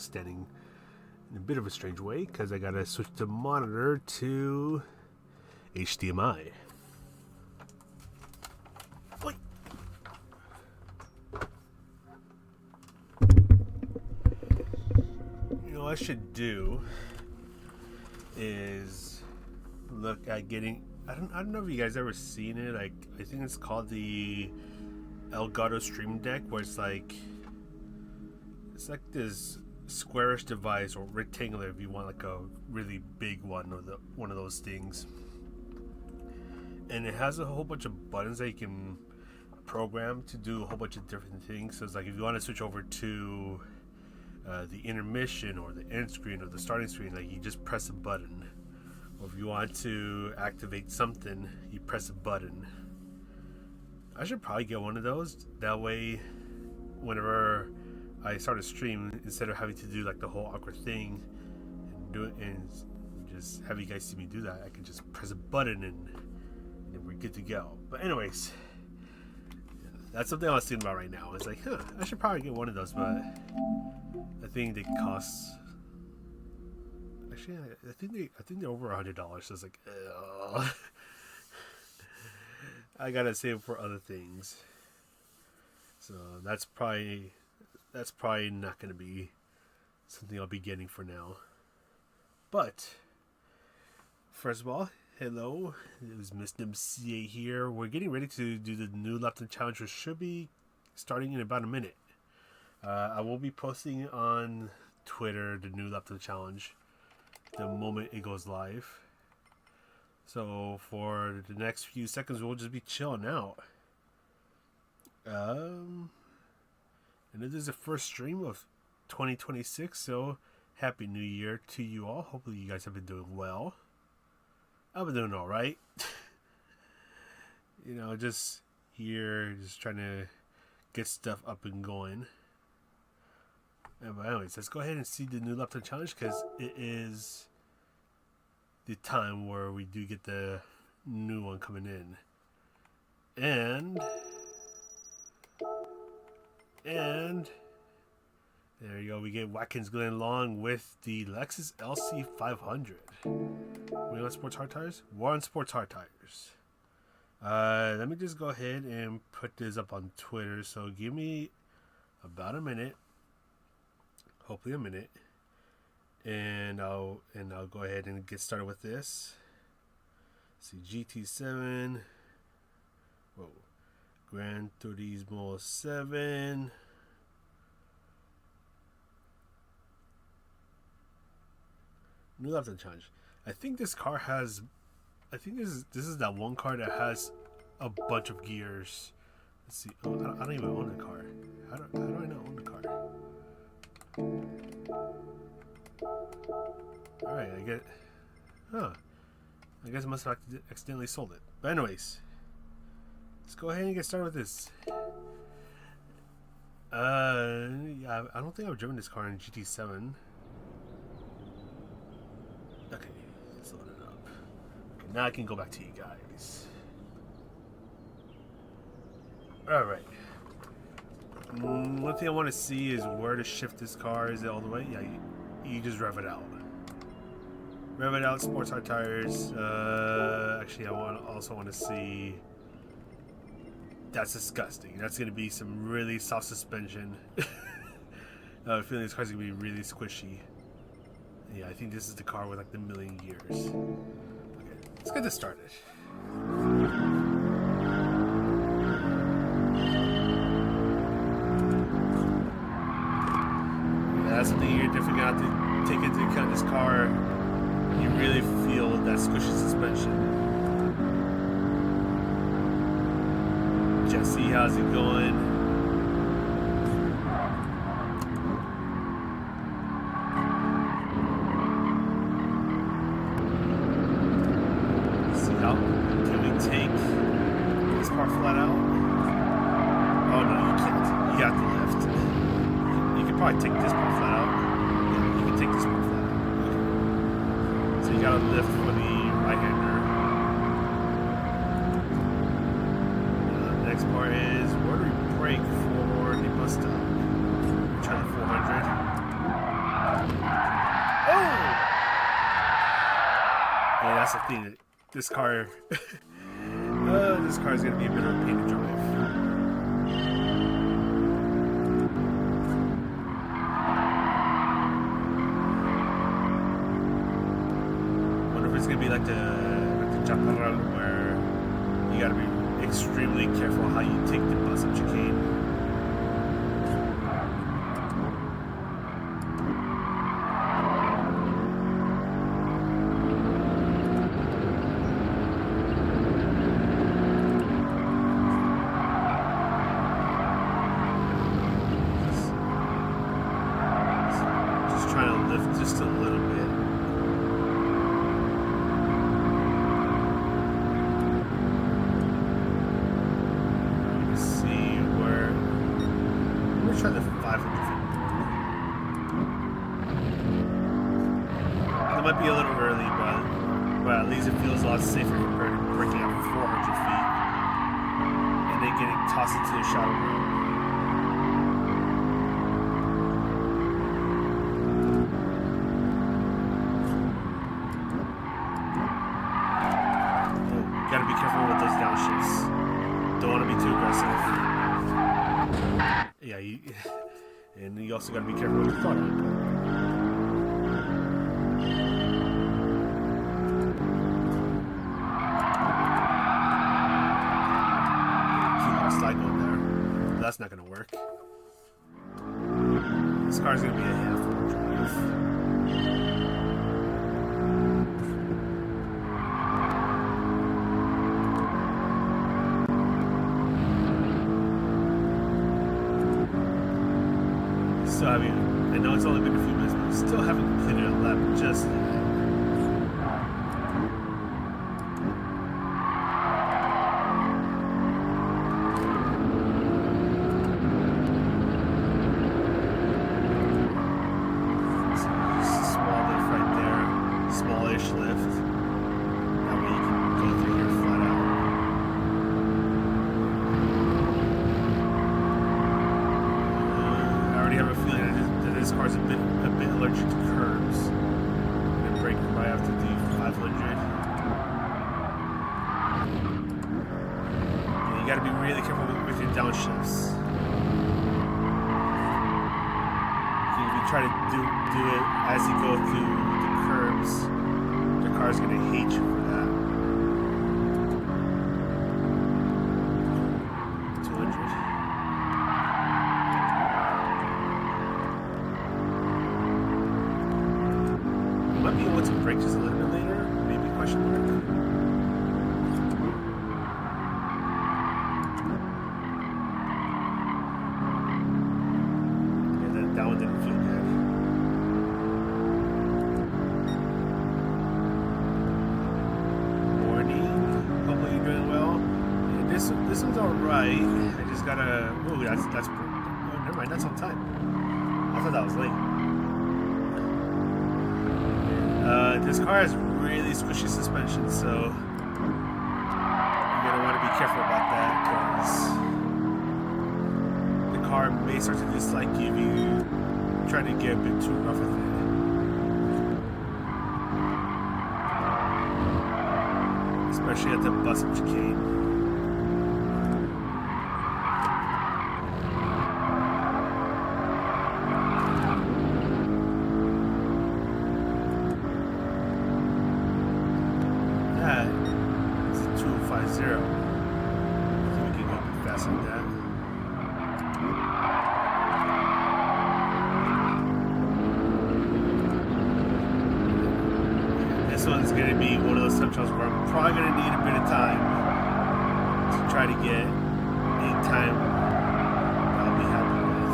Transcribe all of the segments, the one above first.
standing in a bit of a strange way because I gotta switch the monitor to HDMI. Oi. You know what I should do is look at getting, I don't know if you guys ever seen it. Like, I think it's called the Elgato Stream Deck, where it's like this squarish device, or rectangular if you want like a really big one, or one of those things. And it has a whole bunch of buttons that you can program to do a whole bunch of different things. So it's like if you want to switch over to the intermission or the end screen or the starting screen, like you just press a button. Or if you want to activate something, you press a button. I should probably get one of those. That way, whenever I start a stream, instead of having to do like the whole awkward thing and do it and just have you guys see me do that, I can just press a button and we're good to go. But anyways, that's something I was thinking about right now. It's like, I should probably get one of those, but I think they cost. Actually, I think they're over $100. So it's like, I gotta save for other things. So that's probably not gonna be something I'll be getting for now. But first of all, hello, it was Mr. MCA here. We're getting ready to do the new lap time challenge, which should be starting in about a minute. I will be posting on Twitter the new lap time challenge the moment it goes live. So for the next few seconds, we'll just be chilling out. And this is the first stream of 2026, so Happy New Year to you all. Hopefully you guys have been doing well. I've been doing all right. You know, just here, just trying to get stuff up and going. But anyways, let's go ahead and see the new lap time challenge, because it is the time where we do get the new one coming in. And there you go, we get Watkins Glen Long with the Lexus LC500. We on Sports Hard Tires? We're on Sports Hard Tires. Let me just go ahead and put this up on Twitter. So give me about a minute, hopefully a minute, and I'll go ahead and get started with this. Let's see, GT7. Whoa, Gran Turismo 7. New lap time challenge. I think this car has. I think this is that one car that has a bunch of gears. Let's see. Oh, I don't even own the car. How do I not own the car? All right, I get. Huh. I guess I must have accidentally sold it. But anyways, let's go ahead and get started with this. Yeah, I don't think I've driven this car in GT7. Okay, let's load it up. Okay, now I can go back to you guys. Alright. One thing I want to see is where to shift this car. Is it all the way? Yeah, you just rev it out. Rev it out, Sports Hard Tires. Actually, I also want to see. That's disgusting. That's going to be some really soft suspension. I have a feeling this car's going to be really squishy. Yeah, I think this is the car with like the million gears. Okay, let's get this started. Yeah, that's something you're definitely going to have to take into account. This car, you really feel that squishy suspension. Jesse, how's it going? Can we take this car flat out? Oh no, you can't. You got the lift. You could probably take this part flat out. Yeah, you can take this part flat out. Okay. So you got a lift for the right-hander. The next part is rotary brake for the Mustang. Try the 400. that's the thing. This car, this car is gonna be a bit of a pain to drive. Wonder if it's gonna be like the Chaparral, where you gotta be extremely careful how you take the bus up chicane. Just trying to lift just a little bit. Try the 500 feet. It might be a little early, but at least it feels a lot safer compared to breaking up 400 feet and then getting tossed into the shadow room. Oh, gotta be careful with those downshifts. Don't want to be too aggressive. Yeah, and you also got to be careful with the throttle. Keep our slide going there. That's not going to work. This car's going to be a handful to drive. Still having, I know it's only been a few minutes, but still haven't completed a lap just yet. So just a small lift right there, smallish lift. That way you can go through here flat out. I already have a feeling that this car's a bit allergic to curves. And brake right after the 500. And you got to be really careful with your downshifts. If you try to do it as you go through the curves, the car's going to hate you for that. 200. Might be able to brake just a little bit later, maybe question mark. Yeah, that one didn't feel good. Morning, hopefully you're doing well. Yeah, this one's alright. I just gotta. Oh, that's. Oh, never mind. That's on time. I thought that was late. This car has really squishy suspension, so you're gonna want to be careful about that because the car may start to dislike you if you try to get a bit too rough with it, especially at the bus up chicane. It's a 250. I think we can go a bit faster than that. This one's going to be one of those time trials where I'm probably going to need a bit of time to try to get a time I'll be happy with.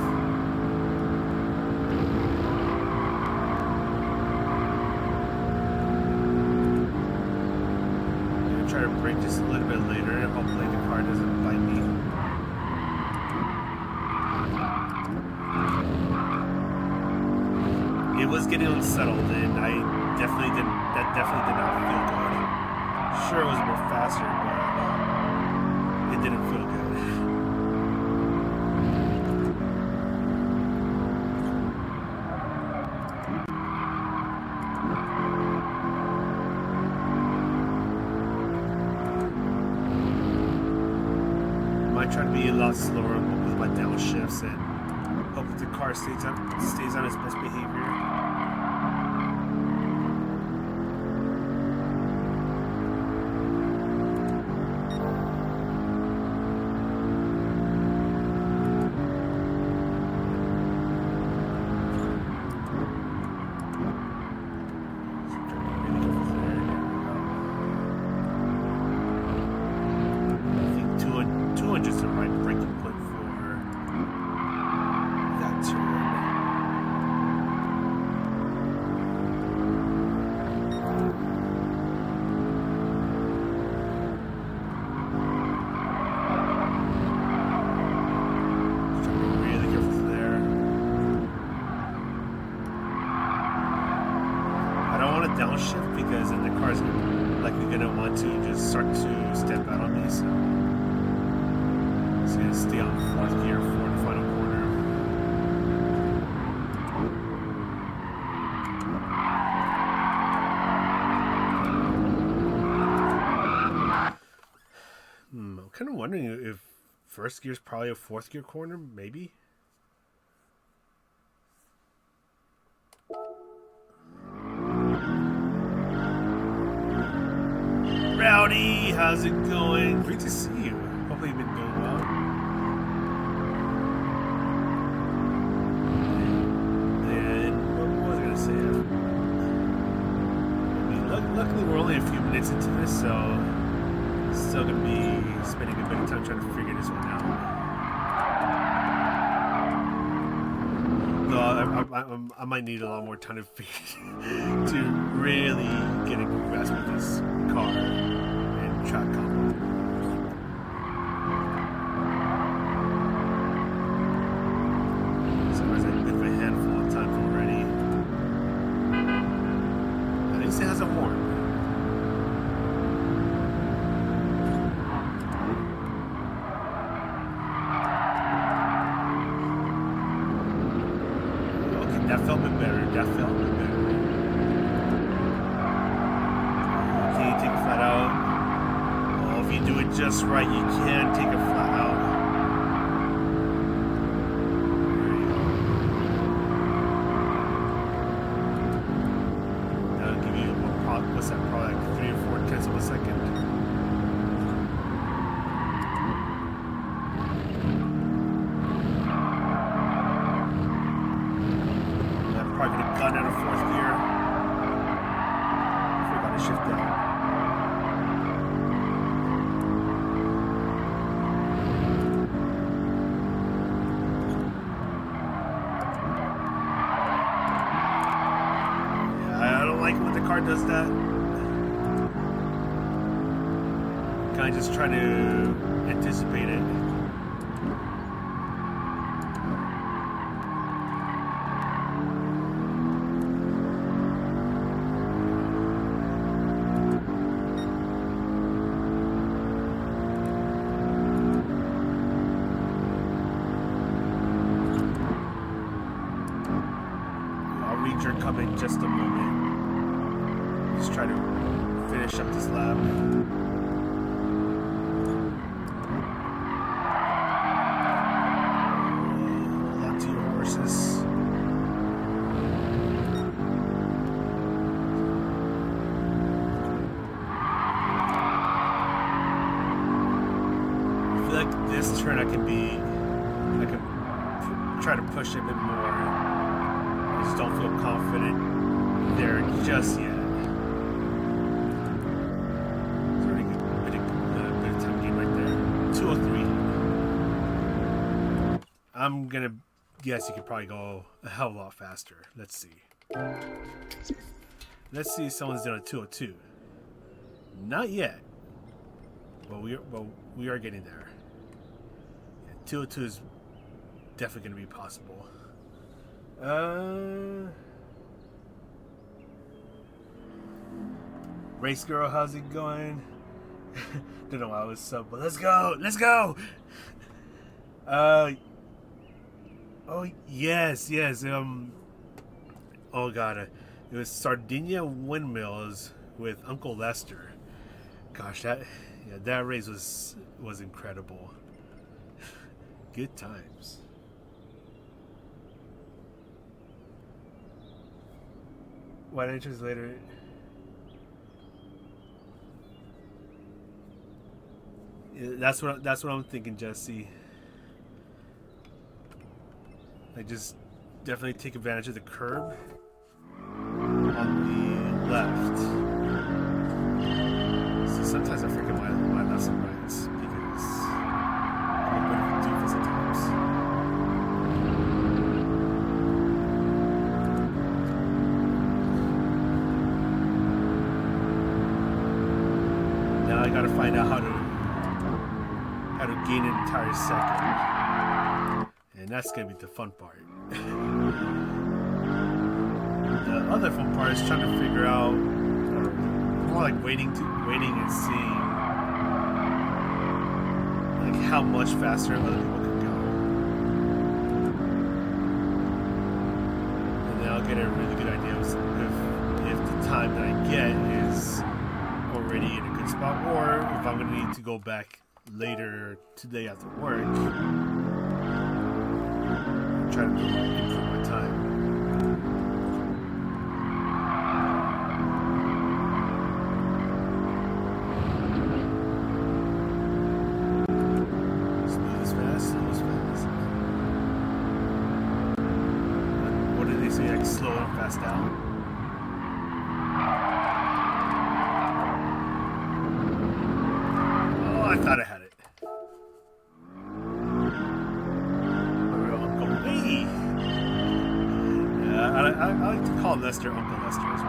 Try to brake just a little bit later and hopefully the car doesn't bite me. It was getting unsettled and that definitely did not feel good. Sure it was a bit faster, but it didn't feel good. lot slower with my downshifts, and hope that the car stays on its best behavior. Downshift because then the car's likely going to want to just start to step out on me, so it's going to stay on 4th gear for the final corner. I'm kind of wondering if 1st gear is probably a 4th gear corner, maybe. Rowdy, how's it going? Great to see you. Hopefully you've been doing well. And what was I going to say? I mean, luckily we're only a few minutes into this, so still going to be spending a bit of time trying to figure this one out. Though I might need a lot more time to really get a grasp of this car and track combo. So there's a bit of a handful of times already. At least it has a horn. That felt a bit better. That felt a bit better. Okay, take a flat out. Oh, if you do it just right, you can take a flat out. There you go. That'll give you what's that? Probably like 3 or 4 tenths of a second. Probably could have gone out of 4th gear. Forgot to shift down. Yeah, I don't like when the car does that. Kind of just trying to anticipate it. Reacher come in just a moment. Just try to finish up this lap. Hold on to your horses. I feel like this turn I can try to push it a bit more. I just don't feel confident there just yet. It's already a bit of time gain right there. 203. I'm gonna guess you could probably go a hell of a lot faster. Let's see. Let's see if someone's done a 202. Not yet. But we are getting there. Yeah, 202 is definitely gonna be possible. Race girl, how's it going? Don't know why I was sub, but let's go! Oh yes. Oh god, it was Sardinia Windmills with Uncle Lester. Gosh, that race was incredible. Good times. Wide entrance later. Yeah, that's what I'm thinking, Jesse. Like, just definitely take advantage of the curb on the left. See, sometimes I forget my lefts and rights because I'm a bit of a doofus at times. Now I gotta find out how to gain an entire second. And that's gonna be the fun part. The other fun part is trying to figure out, or more like waiting and seeing, like how much faster other people can go, and then I'll get a really good idea of if the time that I get is already in a good spot, or if I'm gonna need to go back later today after work. Try to improve my time. Smooth as fast, slow as fast. What did they say? Like slow and fast down? Oh, I thought I had it. I like to call Lester Uncle Lester as well.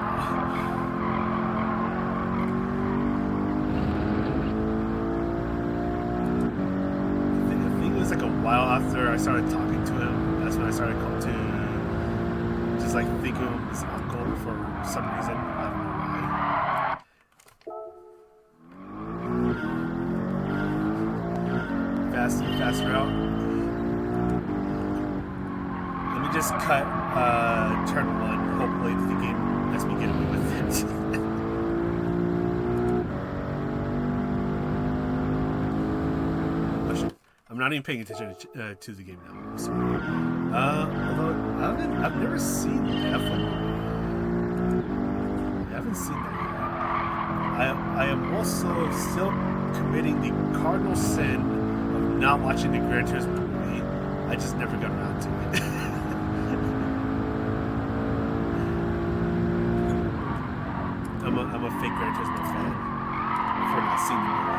I think it was like a while after I started talking to him. That's when I started to just like think of him as uncle for some reason. I don't know why. Faster out. Let me just cut turn 1. Hopefully the game lets me get away with it. I'm not even paying attention to the game now. I'm sorry. Although I've never seen the F1 movie. I haven't seen that yet. I am also still committing the cardinal sin of not watching the Gran Turismo movie. I just never got around to it. I'm a fake Gran Turismo fan for not seeing the movie.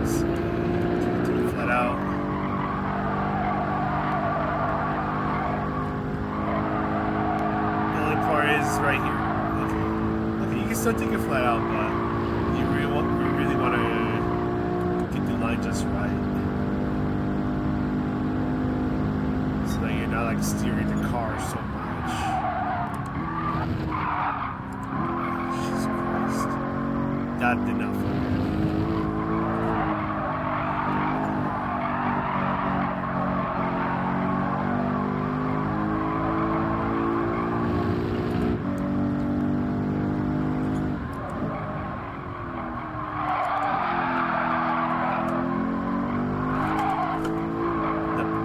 So, take it flat out. The only part is right here. Okay, you can still take it flat out, but you really want to get the line just right, so that you're not like steering the car so much. Jesus Christ. That did not feel good.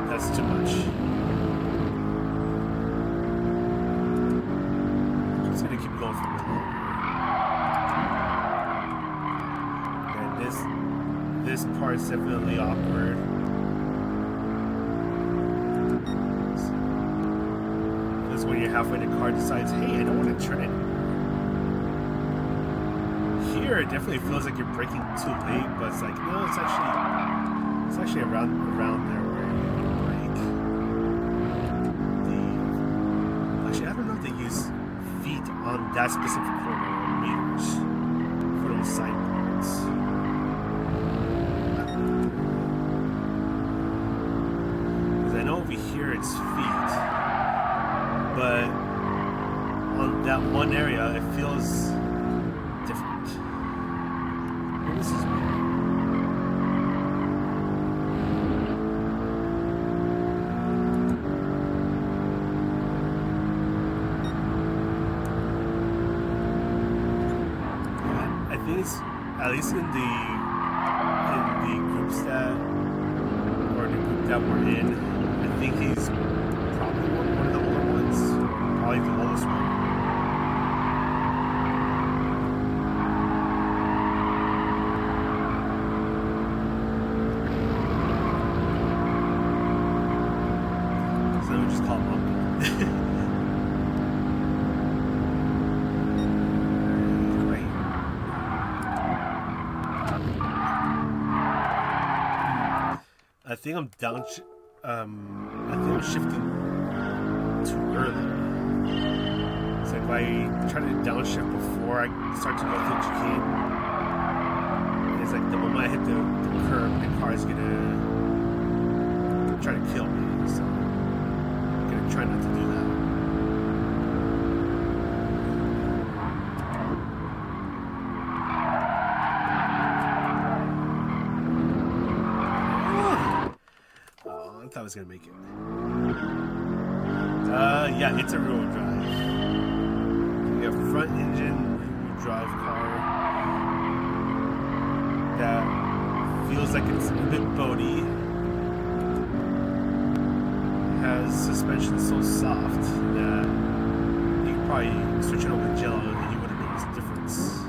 That's too much. It's gonna keep going for a bit longer. And this part's definitely awkward. Because when you're halfway, the car decides, hey, I don't want to turn it. Here, it definitely feels like you're braking too late, but it's like, no, it's actually around there where you want to brake. Actually, I don't know if they use feet on that specific corner or meters for those side parts. Because I know over here it's feet, but on that one area it feels different. Maybe this is weird. At least in the groups that we're in, I think he's probably one of the older ones, probably the oldest one. So we just call him Uncle. I think I'm down. I think I'm shifting too early. It's like if I try to downshift before I start to go through the chicane, it's like the moment I hit the curb, the car is gonna try to kill me. So I'm gonna try not to do that. I thought I was gonna make it. Yeah, it's a rear-wheel drive. We have front engine rear-wheel drive car that feels like it's a bit boaty. Has suspension so soft that you could probably switch it over to Jello and you wouldn't notice the difference.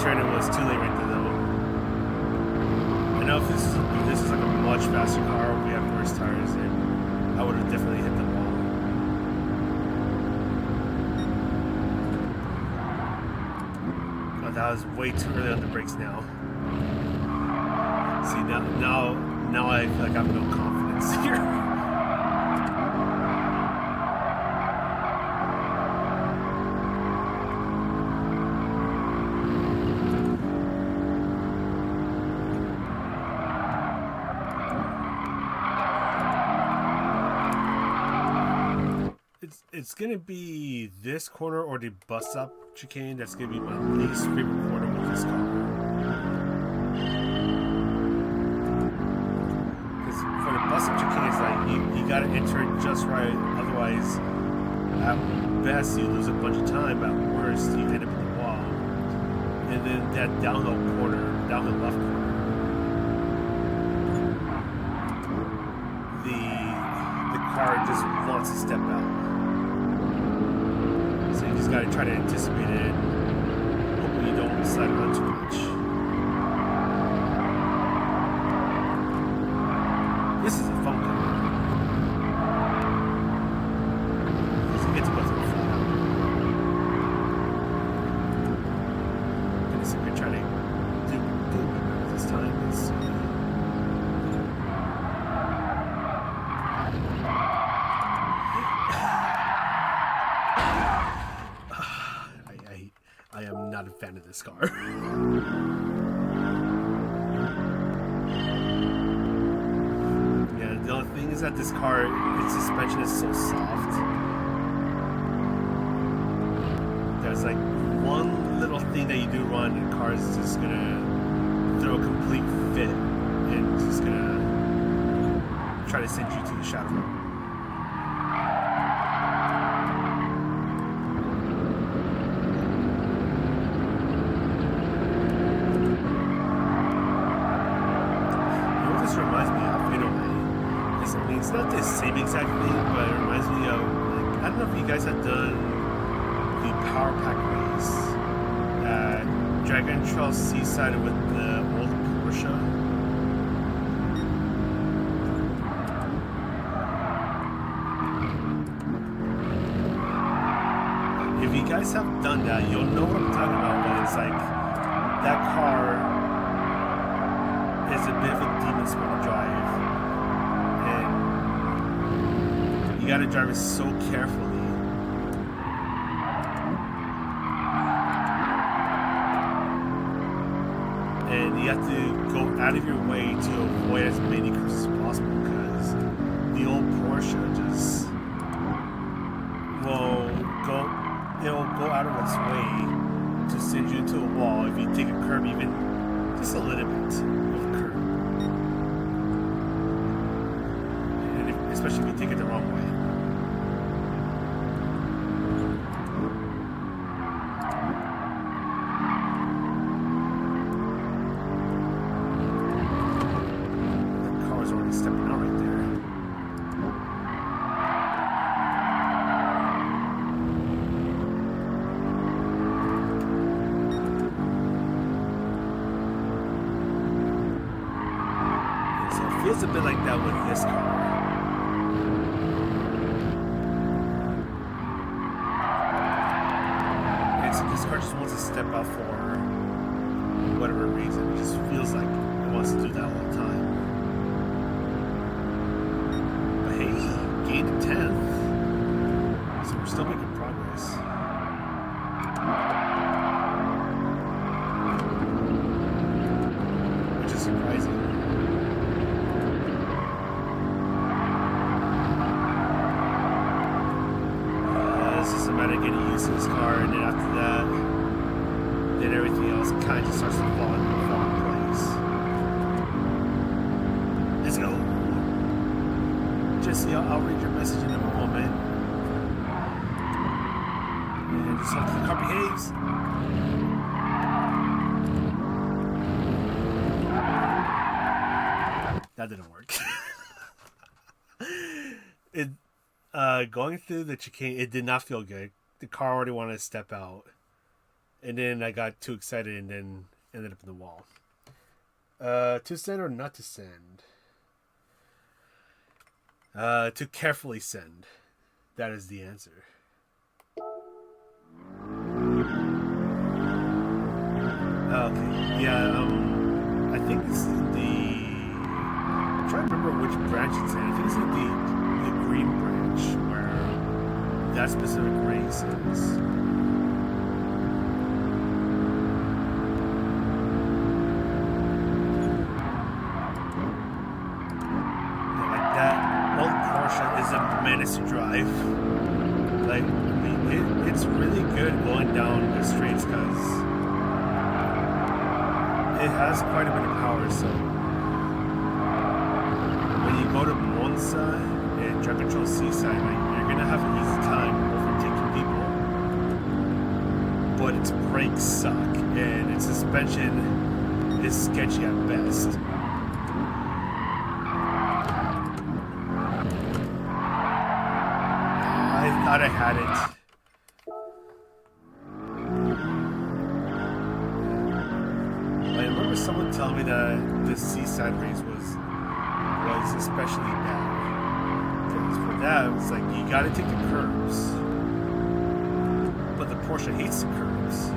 Turning was too late right there though. I know if this is like a much faster car, we have worse tires, and I would have definitely hit the wall. Oh, that was way too early on the brakes now. See now I feel like I have no confidence here. It's gonna be this corner or the bus stop chicane. That's gonna be my least favorite corner with this car. Because for the bus stop chicane, it's like you gotta enter it just right. Otherwise, at best you lose a bunch of time. At worst, you end up in the wall. And then that downhill left corner, the car just wants to step out. So you just gotta try to anticipate it. Hopefully you don't slide around too much. This is a fun car. Because you get to go through the flat out. Gonna see if we try to do this time. I am not a fan of this car. Yeah, the only thing is that this car, its suspension is so soft. There's like one little thing that you do wrong, and the car is just gonna throw a complete fit and just gonna try to send you to the shadow room. Reminds me of in a way. I mean, it's not the same exact thing, but it reminds me of, like, I don't know if you guys have done the Power Pack race at Dragon Trail Seaside with the old Porsche. If you guys have done that, you'll know what I'm talking about when it's like that car is a bit of a demon sport to drive, and you gotta drive it so carefully. And you have to go out of your way to avoid as many curves as possible, because the old Porsche just will go out of its way to send you into a wall if you take a curve even just a little bit of a curve. especially if you take it the wrong way. The car's already stepping out right there. Feels a bit like that with this car. And so this car just wants to step out for whatever reason. It just feels like it wants to do that all the time. But hey, gained a 10th. So we're still making progress. Which is surprising. Getting used to this car, and then after that, then everything else kind of just starts to fall in place. Let's go. Jesse, I'll read your message in a moment. And just hope the car behaves. That didn't work. Going through the chicane, it did not feel good. The car already wanted to step out, and then I got too excited and then ended up in the wall. To send or not to send? To carefully send. That is the answer. Okay, yeah, I think this is I'm trying to remember which branch it's in. I think it's in the green branch, where that specific race is. Yeah, like that old Porsche is a menace to drive. Like, I mean, it's really good going down the straights because it has quite a bit of power. So when you go to Monza and Track Control Seaside, like, you're gonna have an easy time overtaking people, but its brakes suck and its suspension is sketchy at best. I thought I had it. I remember someone telling me that this Seaside race was especially bad. For that, it's like you gotta take the curves, but the Porsche hates the curves.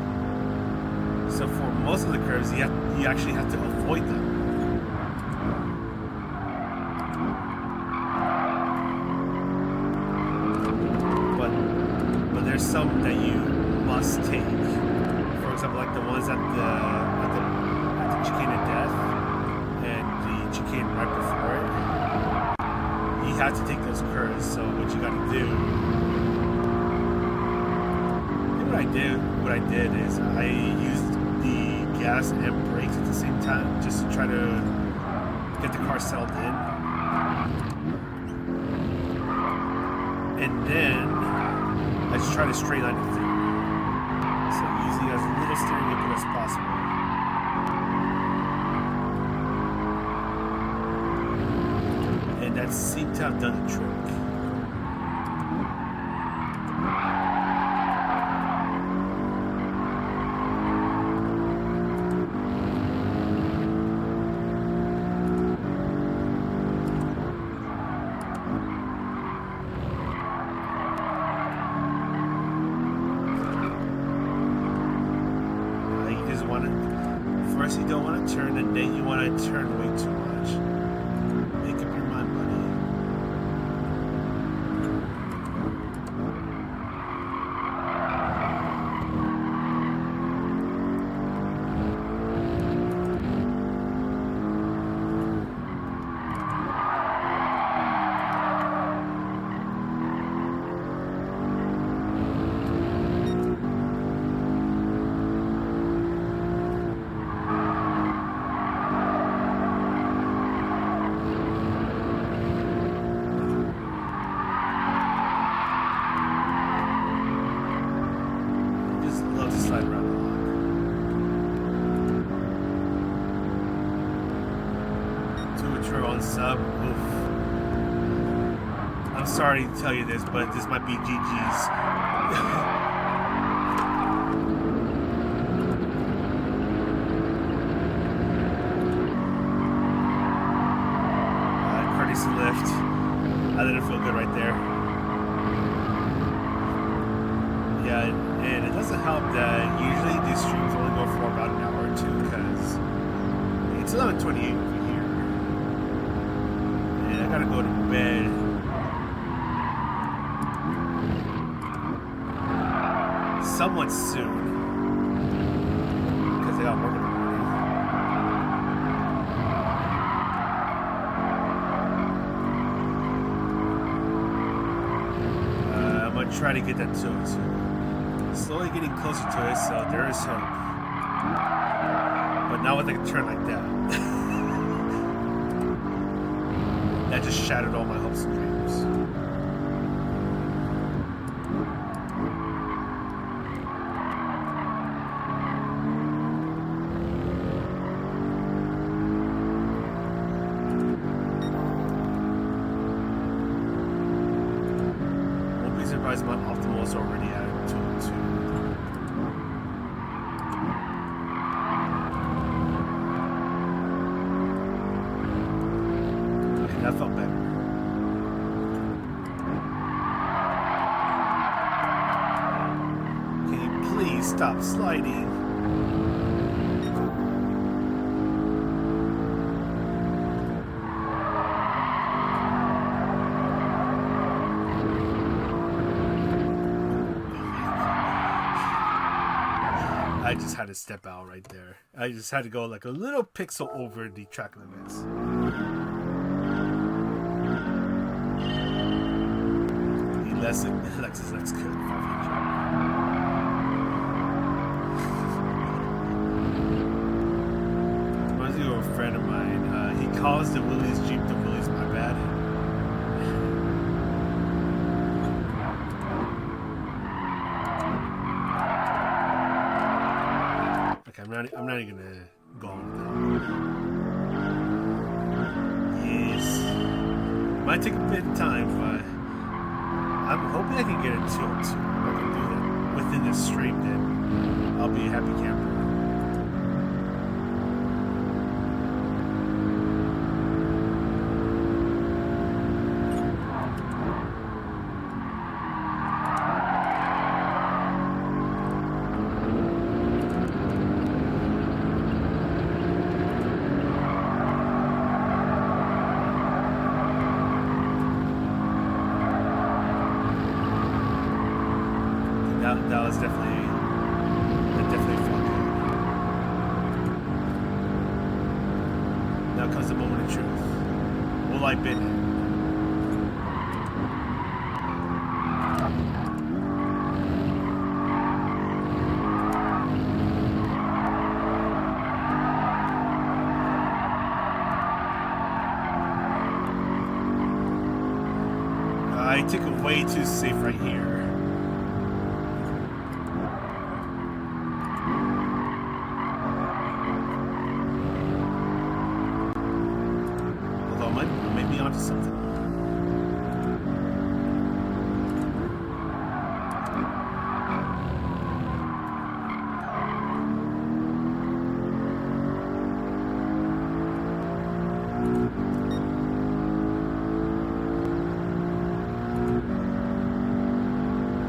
So for most of the curves, you actually have to avoid them. But there's some that you must take. For example, like the ones at the chicane of death and the chicane right before it. You have to take those curves, so what you gotta do, what I did is I used the gas and brakes at the same time just to try to get the car settled in. And then I just try to straight line it through. So using as little steering input as possible. And that seemed to have done the trick. First you don't want to turn, and then you want to turn way too much. Make up your mind, buddy. Tutor on sub. Oof. I'm sorry to tell you this, but this might be GG's. Courtesy lift. I didn't feel good right there. Yeah, and it doesn't help that usually these streams only go for about an hour or two because it's 11:28 over here, and I gotta go to bed. Somewhat soon because I got work in the morning. I'm gonna try to get that to it. Slowly getting closer to it, so there is hope. But not with like a turn like that. That just shattered all my hopes and dreams. My optimal is already at 202. Okay, that felt better. Can you please stop sliding? I just had to step out right there. I just had to go like a little pixel over the track limits. Alexis, that's good. 500. Reminds me of a friend of mine. He calls the Willys Jeep the Willys My Bad. I'm not even gonna go on with that. Yes. Might take a bit of time, but I'm hoping I can get it to it. If I can do that within this stream, then I'll be a happy camper. That was definitely felt good. Now comes the moment of truth. Will I bid it? I took it way too safe right here. Maybe onto something.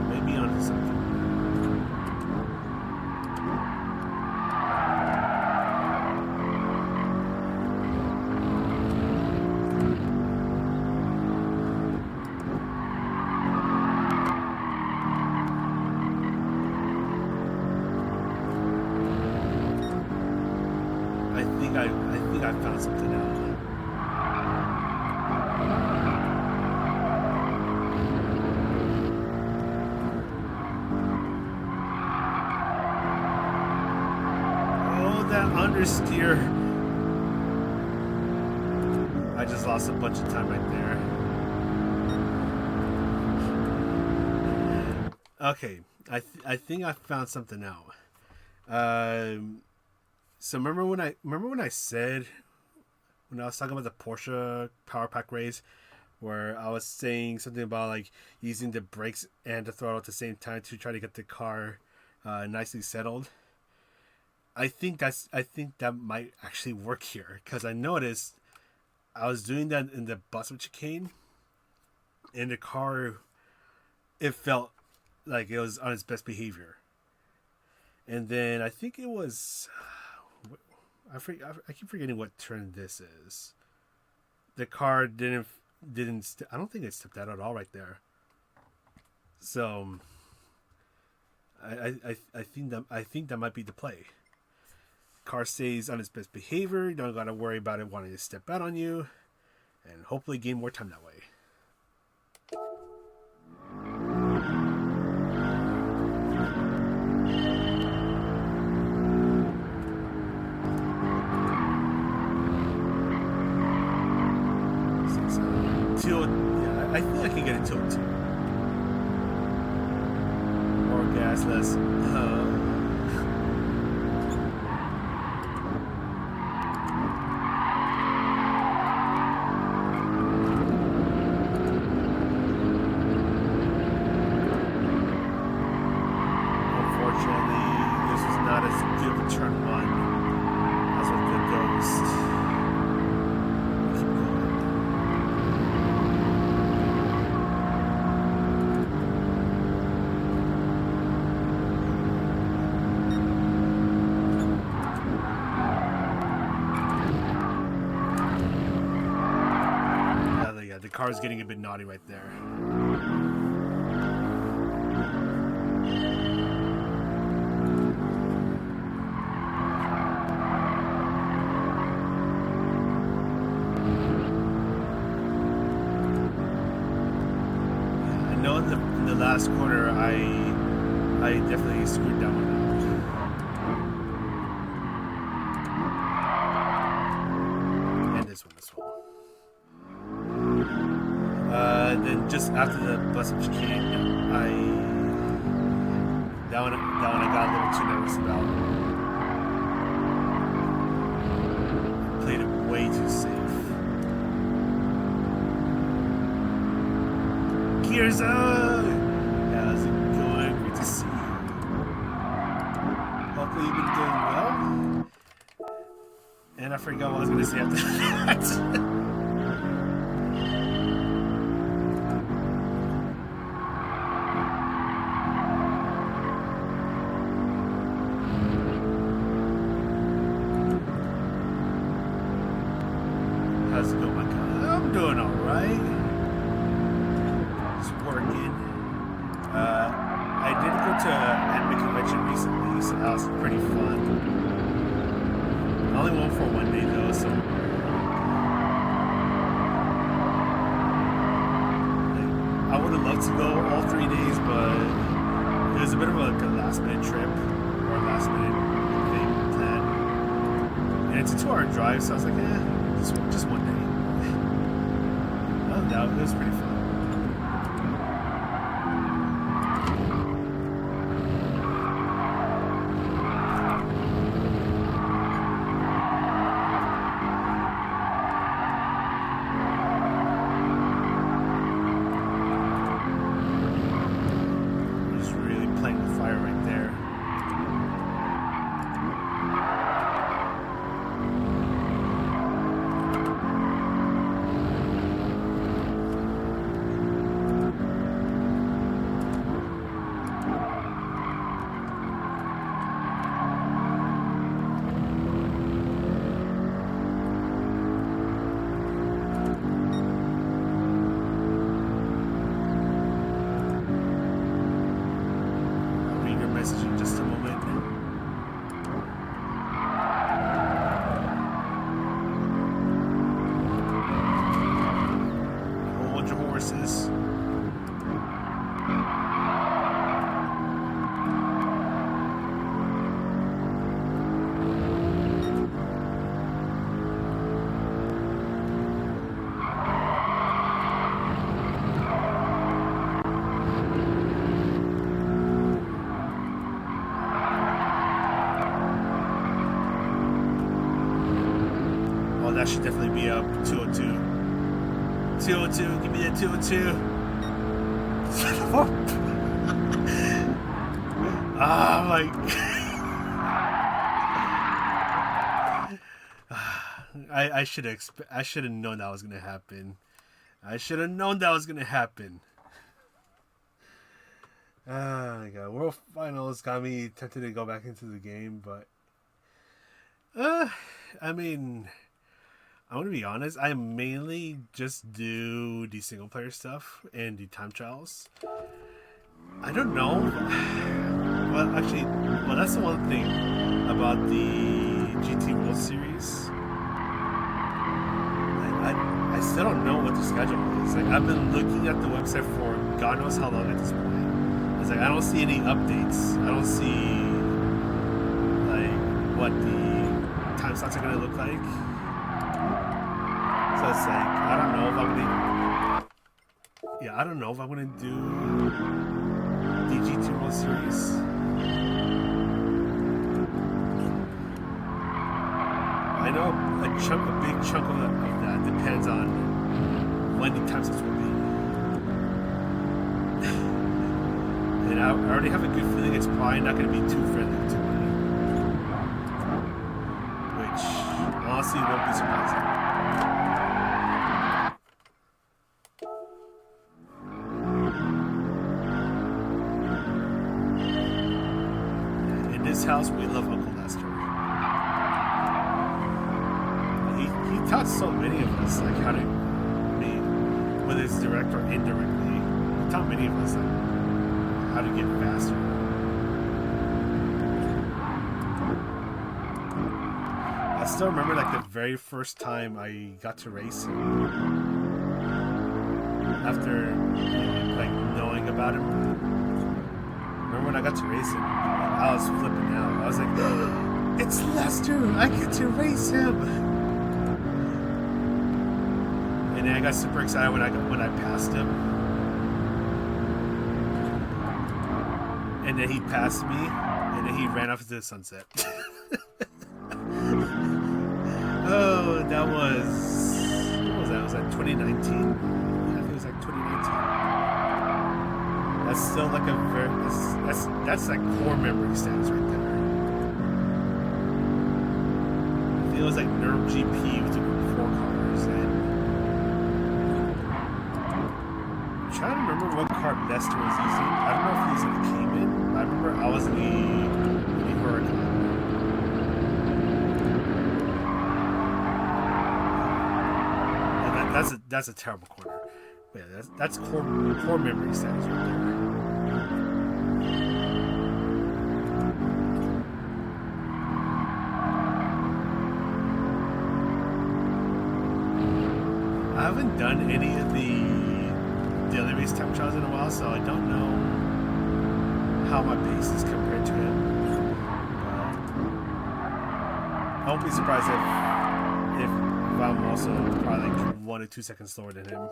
Maybe onto something. I think I found something out. Oh, that understeer. I just lost a bunch of time right there. Okay, I think I found something out. So remember when I said when I was talking about the Porsche Power Pack race, where I was saying something about like using the brakes and the throttle at the same time to try to get the car nicely settled. I think that might actually work here, because I noticed I was doing that in the bus of chicane, and the car, it felt like it was on its best behavior. And then I think it was, I keep forgetting what turn this is. The car didn't I don't think it stepped out at all right there. So I think that might be the play. Car stays on its best behavior. You don't gotta worry about it wanting to step out on you, and hopefully gain more time that way. Yeah, I think I can get it to it too. More gas, less. Unfortunately, this is not as good of a turn one as with the Ghost. The car's getting a bit naughty right there. I know in the last corner I definitely screwed that one up. And this one as well. Then just after the bus of chicane, that one I got a little too nervous about. Played it way too safe. Gears up! How's it going? Great to see you. Hopefully you've been doing well. And I forgot what I was going to say after that. How's it going, my guy? I'm doing alright. Just working. I did go to an anime convention recently, so that was pretty fun. I only went for one day though, so I would have loved to go all 3 days, but it was a bit of a last minute trip, or a last minute thing planned. And it's a 2-hour drive, so I was like, just one day. Oh, no, it was pretty fun. Just really playing the fire right there. up 202. 202, give me that 202. Oh my. I should have known that was gonna happen. I should have known that was gonna happen. Oh my god, World Finals got me tempted to go back into the game, but I mean, I'm gonna be honest. I mainly just do the single player stuff and the time trials. I don't know. Well, actually, that's the one thing about the GT World Series. I still don't know what the schedule is. Like, I've been looking at the website for God knows how long at this point. It's like I don't see any updates. I don't see like what the time slots are gonna look like. So it's like I don't know if I'm gonna do the GT World Series. I know a big chunk of that depends on when the time slots will be. And I already have a good feeling it's probably not going to be too friendly to me. Which, honestly, won't be surprising. In this house, we love Uncle Lester. He taught so many of us, like, how to, whether it's direct or indirectly, he taught many of us, like, how to get faster. I still remember like the very first time I got to race him. After like knowing about him. Remember when I got to race him? I was flipping out. I was like, it's Lester! I get to race him! And then I got super excited when I passed him. And then he passed me, and then he ran off into the sunset. Oh, that was... What was that? Was that 2019? Yeah, I think it was like 2019. That's still like a very... That's like core memory status right there. I think it was like Nerve GP with the 4 cars, and... I'm trying to remember what car Lester was using. I don't know if he was in the Cayman. I remember I was in the Huracan. And that's a terrible corner. But yeah, that's core memory status right there. I haven't done any of the daily race time trials in a while, so I don't know how my pace is compared to him. I won't be surprised if I'm also probably like 1 or 2 seconds slower than him.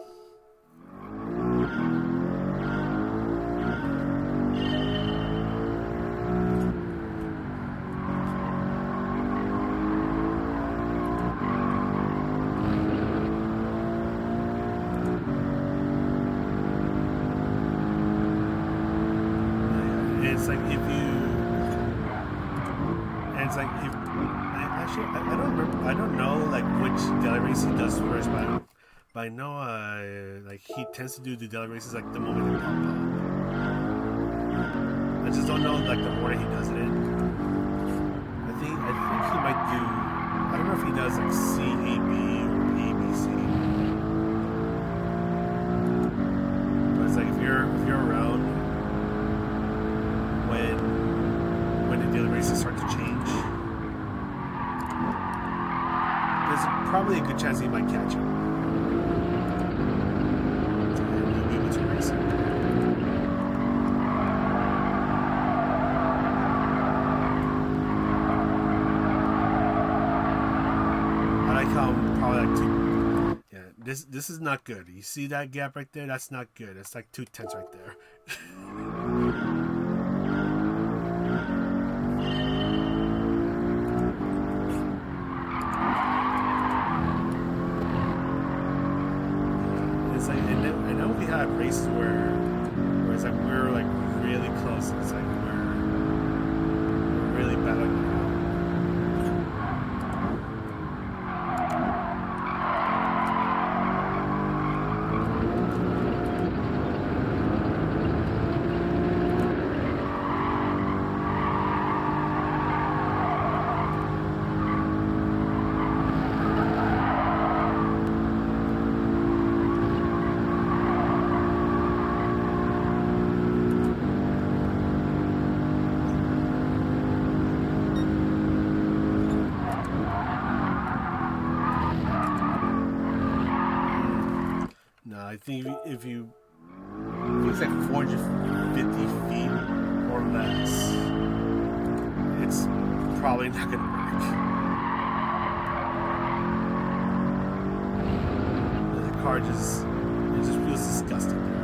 I don't know like which daily race he does first, but I know like he tends to do the daily races like the moment they pop up. I just don't know like the order he does it in. I think he might do. I don't know if he does like CAB or ABC. But it's like if you're around when the daily races start to change, there's probably a good chance he might catch him. And he'll be able to race him. I like how I'm probably like two. Yeah, this is not good. You see that gap right there? That's not good. It's like 2 tenths right there. it's like, I know we had races where it's like we're like really close. It's like we're really battling it out. I think if it's like 450 feet or less, it's probably not gonna work. The car just feels disgusting there.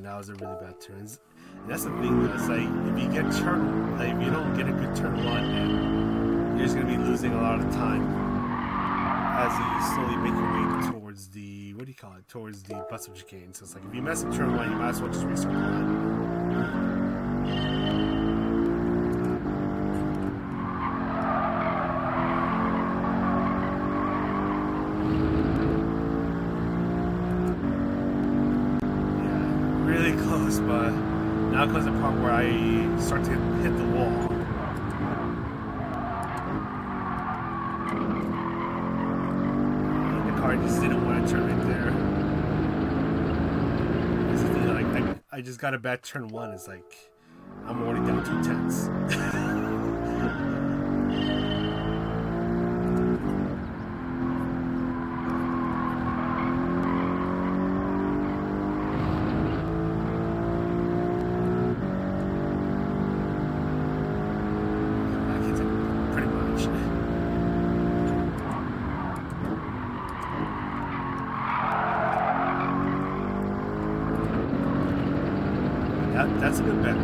That was a really bad turn. And that's the thing, though. It's like if you get turn, like if you don't get a good turn one, then you're just gonna be losing a lot of time as you slowly make your way towards the towards the bus of chicane. So it's like if you mess up turn one, you might as well just restart the line. But now comes the part where I start to hit the wall. And the car just didn't want to turn right there. I just got a bad turn one. It's like I'm already down 2/10. That's a good bet.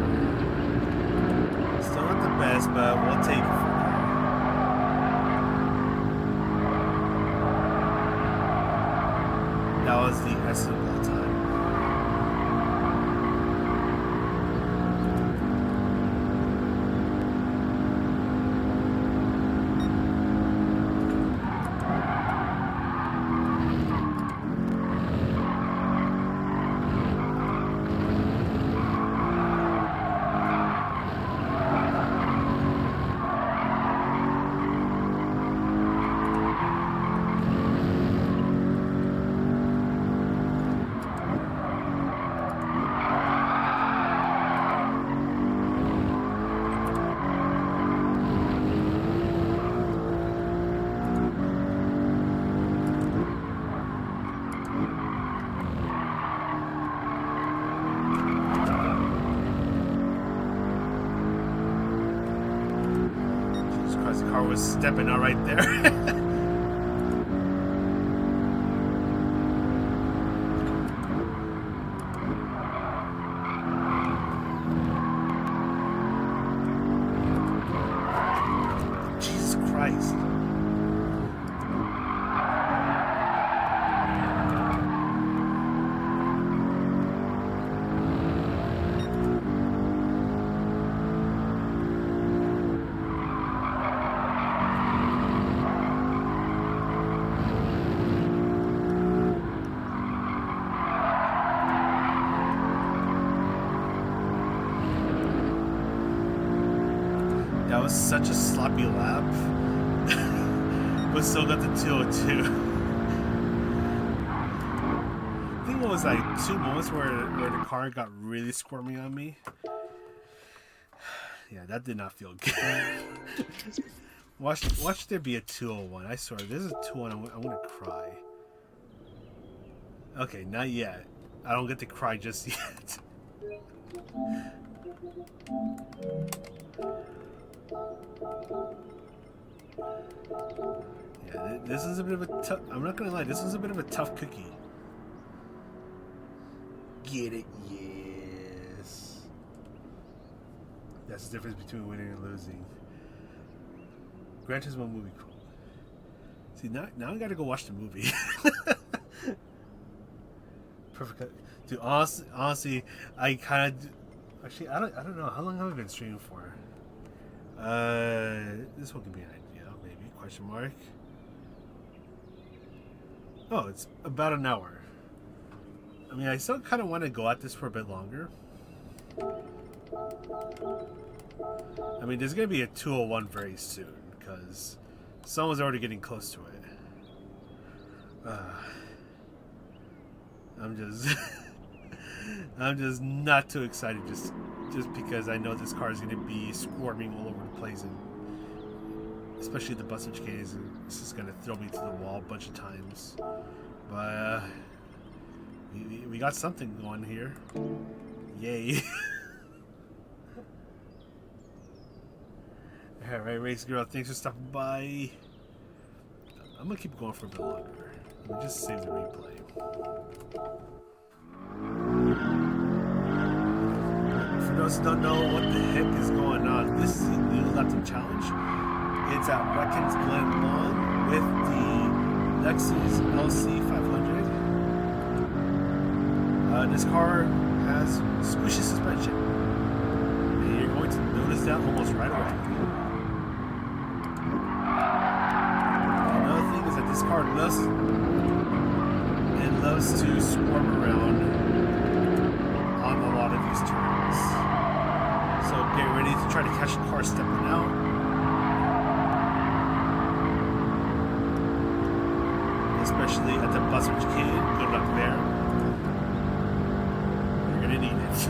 Still not the best, but we'll take it for now. That was the essence of all time. The car was stepping out right there. Jesus Christ. That was such a sloppy lap. But still got the 202. I think it was like 2 moments where the car got really squirmy on me. Yeah, that did not feel good. Watch there be a 201. I swear, this is a 201. I'm gonna cry. Okay, not yet. I don't get to cry just yet. Yeah, this is a bit of a tough. I'm not gonna lie, this was a bit of a tough cookie. get it. Yes. That's the difference between winning and losing. Gran Turismo movie quote. See, now I gotta go watch the movie. Perfect. Dude, honestly, I kind of... Actually, I don't know. How long have I been streaming for? This one could be an idea, maybe. Question mark. Oh, it's about an hour. I mean, I still kind of want to go at this for a bit longer. I mean, there's going to be a 201 very soon, because someone's already getting close to it. I'm just... I'm just not too excited just because I know this car is going to be squirming all over the place, and especially the bus chicane is just going to throw me to the wall a bunch of times. But we got something going here. Yay. Alright, Race Girl, thanks for stopping by. I'm going to keep going for a bit longer. Let me just save the replay. For those who don't know what the heck is going on, this is the new laptop challenge. It's at Watkins Glen Lawn with the Lexus LC 500. This car has squishy suspension, and you're going to notice that almost right away. Another thing is that this car loves to swarm around on a lot of these turns. So get ready to try to catch the car stepping out. Especially at the buzzer chicane. Good luck there. You're gonna need it.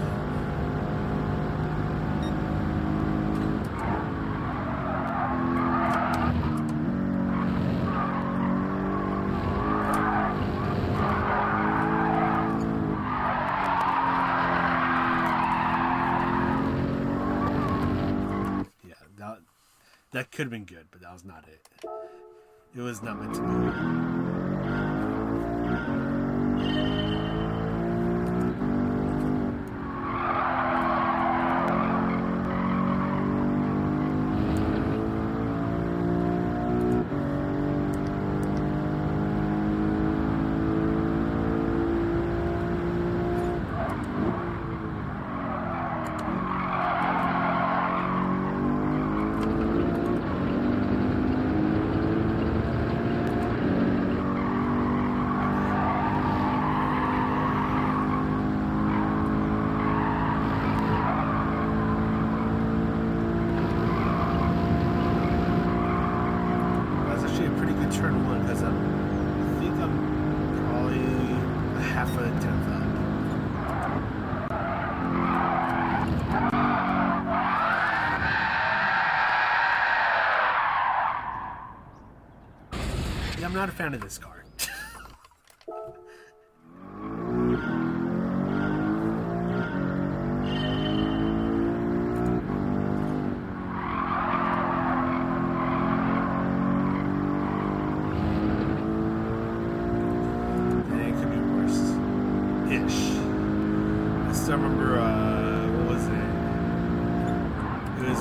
That could have been good, but that was not it. It was not meant to be. Turn one because I think I'm probably a half of the 10th up. Yeah, I'm not a fan of this car.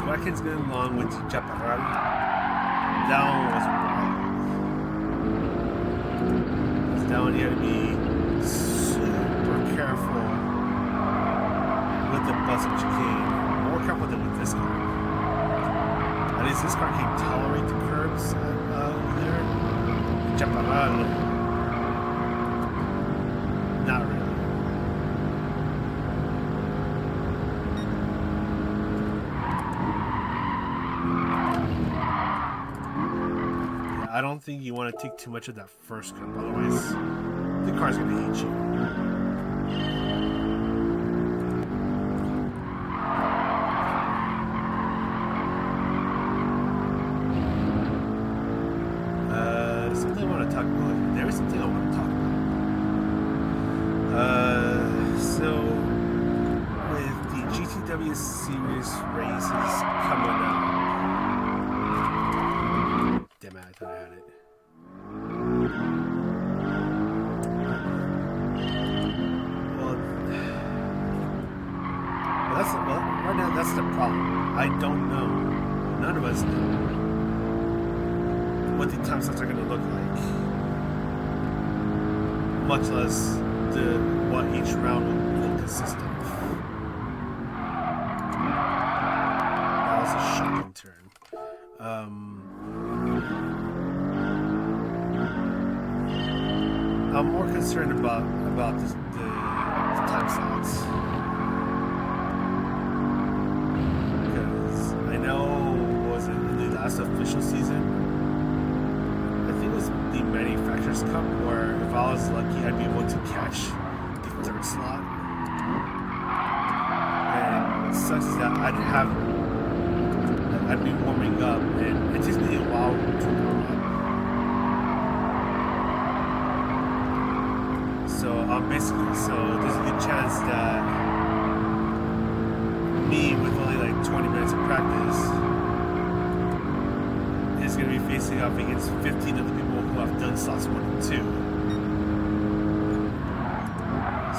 Watkins Glen Lawn went to Chaparral. That one was wild. Because that one you had to be super careful with the bus chicane. More careful than with this car. At least this car can tolerate the curbs over there. Chaparral. Not really. I don't think you want to take too much of that first curve, otherwise the car's going to eat you. Something I want to talk about. There is something I want to talk about. So, with the GTW Series races coming up. Damn it, I thought I had it. Well, that's the problem. I don't know. None of us know what the time slots are going to look like. Much less what each round will consist of. That was a shocking turn. I'm more concerned about the time slots, because I know, was it in the last official season? I think it was the Manufacturers Cup, where if I was lucky, I'd be able to catch the third slot. And what sucks is that I'd be warming up, and it takes me a while to warm up. So there's a good chance that me, with only like 20 minutes of practice, is going to be facing off against 15 other people who have done slots 1 and 2.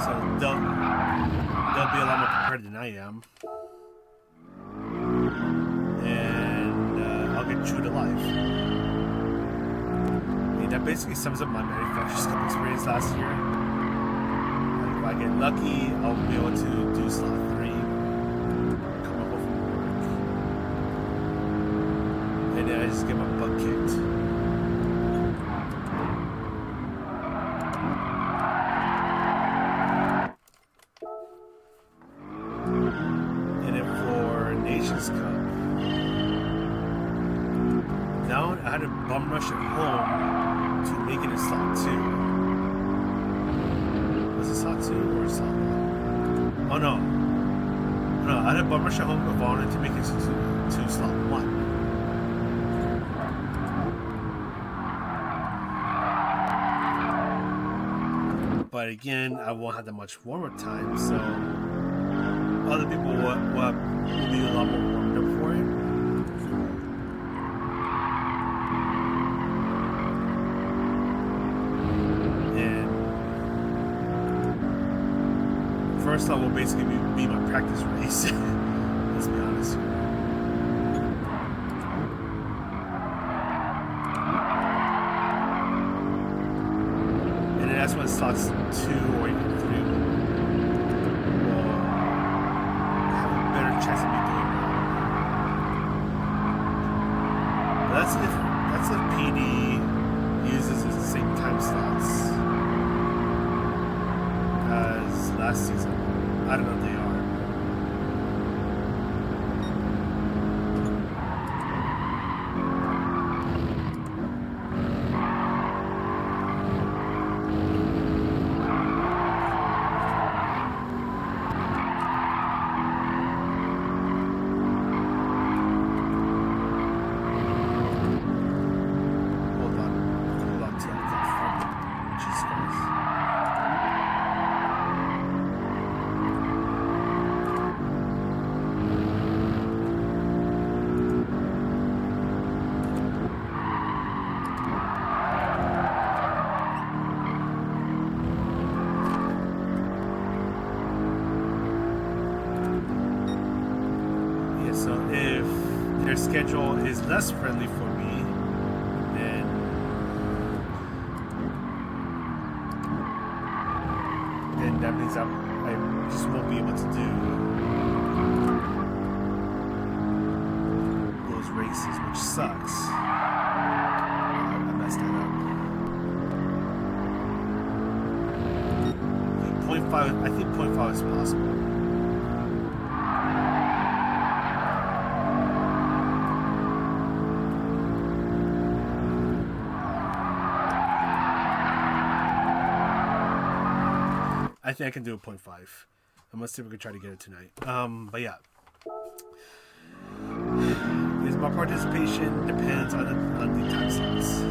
So they'll be a lot more prepared than I am, and I'll get chewed alive. I mean, that basically sums up my Manufacturers Cup experience last year. If I get lucky, I'll be able to do slot 3, come up with work, and then I just get my butt kicked. And then for Nations Cup, now I had to bum rush at home to make it in slot 2. Was it slot 2 or slot 1? Oh no. No, I had a bum rush at home if I wanted to make it to slot 1. But again, I won't have that much warm-up time, so other people will be a lot more warmed up for it. First slot will basically be my practice race. Let's be honest here. And then that's when slots 2 or even 3 will have a better chance of me doing that. But that's if PD uses the same time slots as last season. I don't know if they are. Hold on to that. Jesus Christ. So if their schedule is less friendly for me, then that means I just won't be able to do those races, which sucks. I messed that up. 0.5, I think 0.5 is possible. I think I can do a 0.5. I'm gonna see if we can try to get it tonight. But yeah, because my participation depends on the time slots.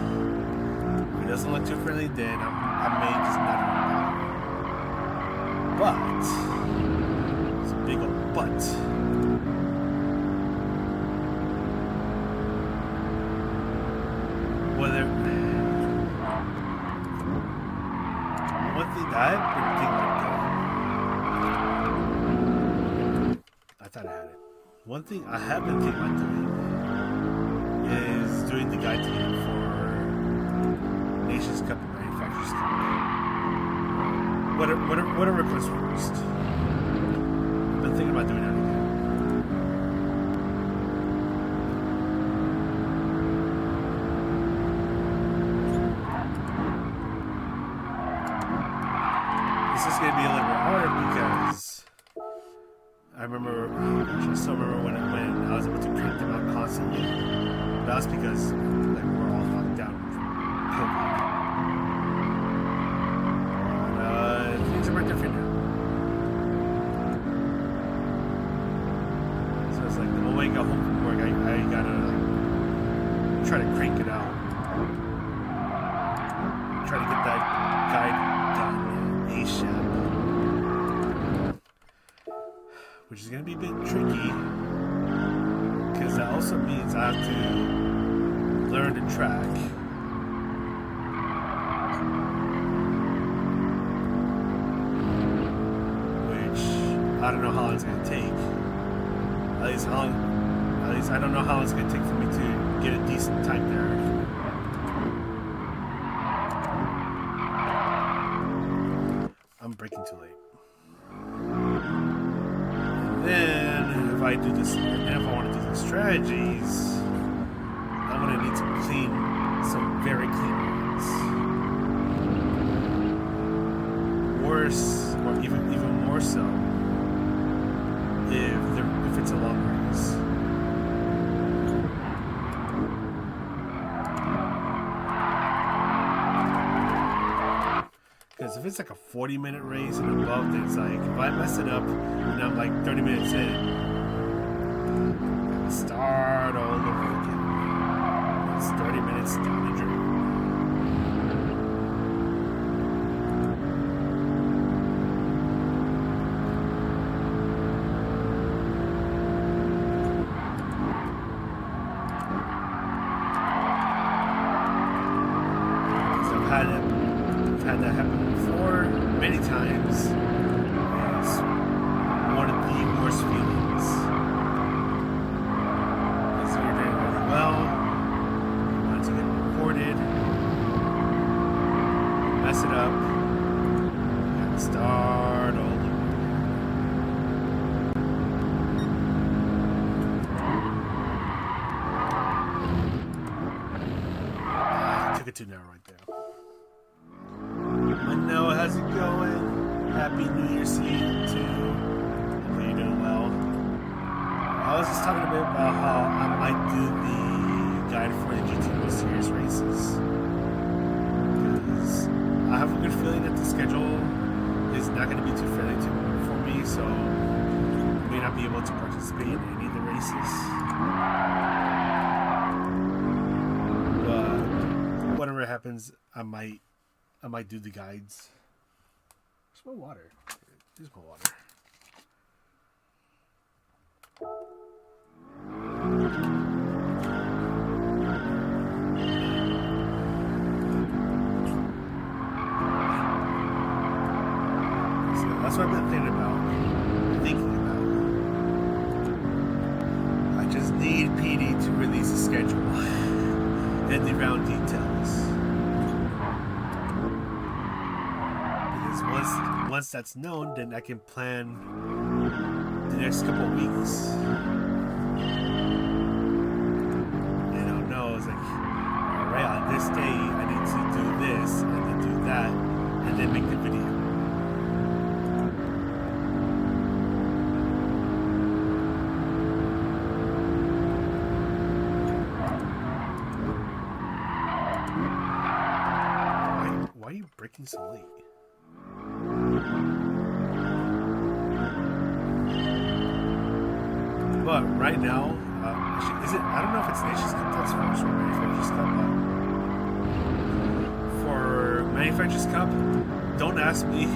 If it doesn't look too friendly, then I may just not even bother. But it's a big old but. Whether one thing that I've been thinking. I thought I had it. One thing I have been thinking about doing is doing the guide team for Nations Cup and Manufacturers Cup. Whatever comes first. I've been thinking about doing that again. This is going to be a little bit harder because I still remember when I was able to crank them out constantly. But that's because like we're all locked down with COVID. But things are different now. So it's like the moment I got home from work, I gotta like try to crank it out. Try to get that guide done ASAP. Which is going to be a bit tricky because that also means I have to learn the track, which I don't know how long it's going to take. At least I don't know how long it's going to take for me to get a decent time there. I'm braking too late. Then, if I do this, and if I want to do the strategies, I'm going to need some very clean ones. Worse, or even more so, if it's a long race. Because if it's like a 40-minute race and above, then it's like, if I mess it up and I'm like 30 minutes in, I'll start all over again. It's 30 minutes down the drain. So I've had that happen before many times. It's one of the worst feelings. Because you're doing really well, you want to get recorded, mess it up, you gotta start all over. I took it too narrow right there. Noah, how's it going? Happy New Year's Eve too. Hopefully you're doing well. I was just talking a bit about how I might do the guide for the GT World Series races. Because I have a good feeling that the schedule is not going to be too friendly for me, so I may not be able to participate in any of the races. But whatever happens, I might do the guides. Where's my water? Here's my water. So that's what I've been thinking about. I just need PD to release a schedule and the round details. Once that's known, then I can plan the next couple of weeks. And I'll know, it's like, alright, on this day, I need to do this, and then do that, and then make the video. Why are you braking so late? But right now, actually, is it? I don't know if it's Nations Cup that's first or Manufacturers Cup. For Manufacturers Cup, don't ask me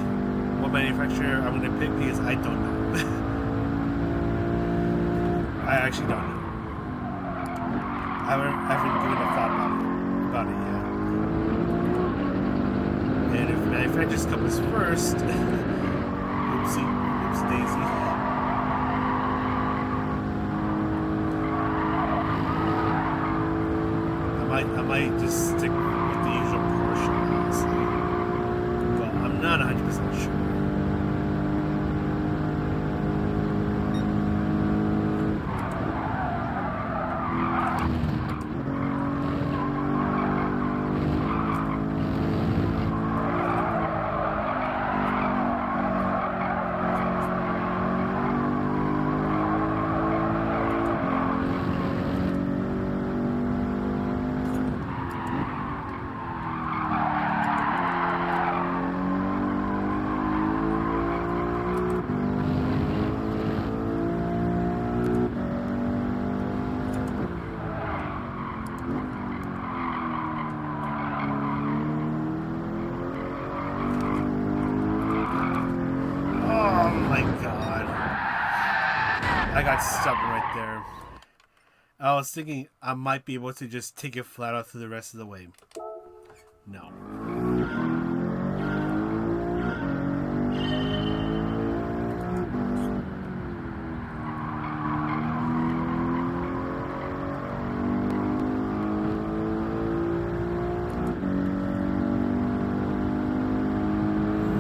what manufacturer I'm going to pick because I don't know. I actually don't know. I haven't given a thought about it yet. And if Manufacturers Cup is first, oops daisy. might just stick with the usual Porsche, honestly. But I'm not 100% sure. I got stuck right there. I was thinking I might be able to just take it flat out through the rest of the way. No.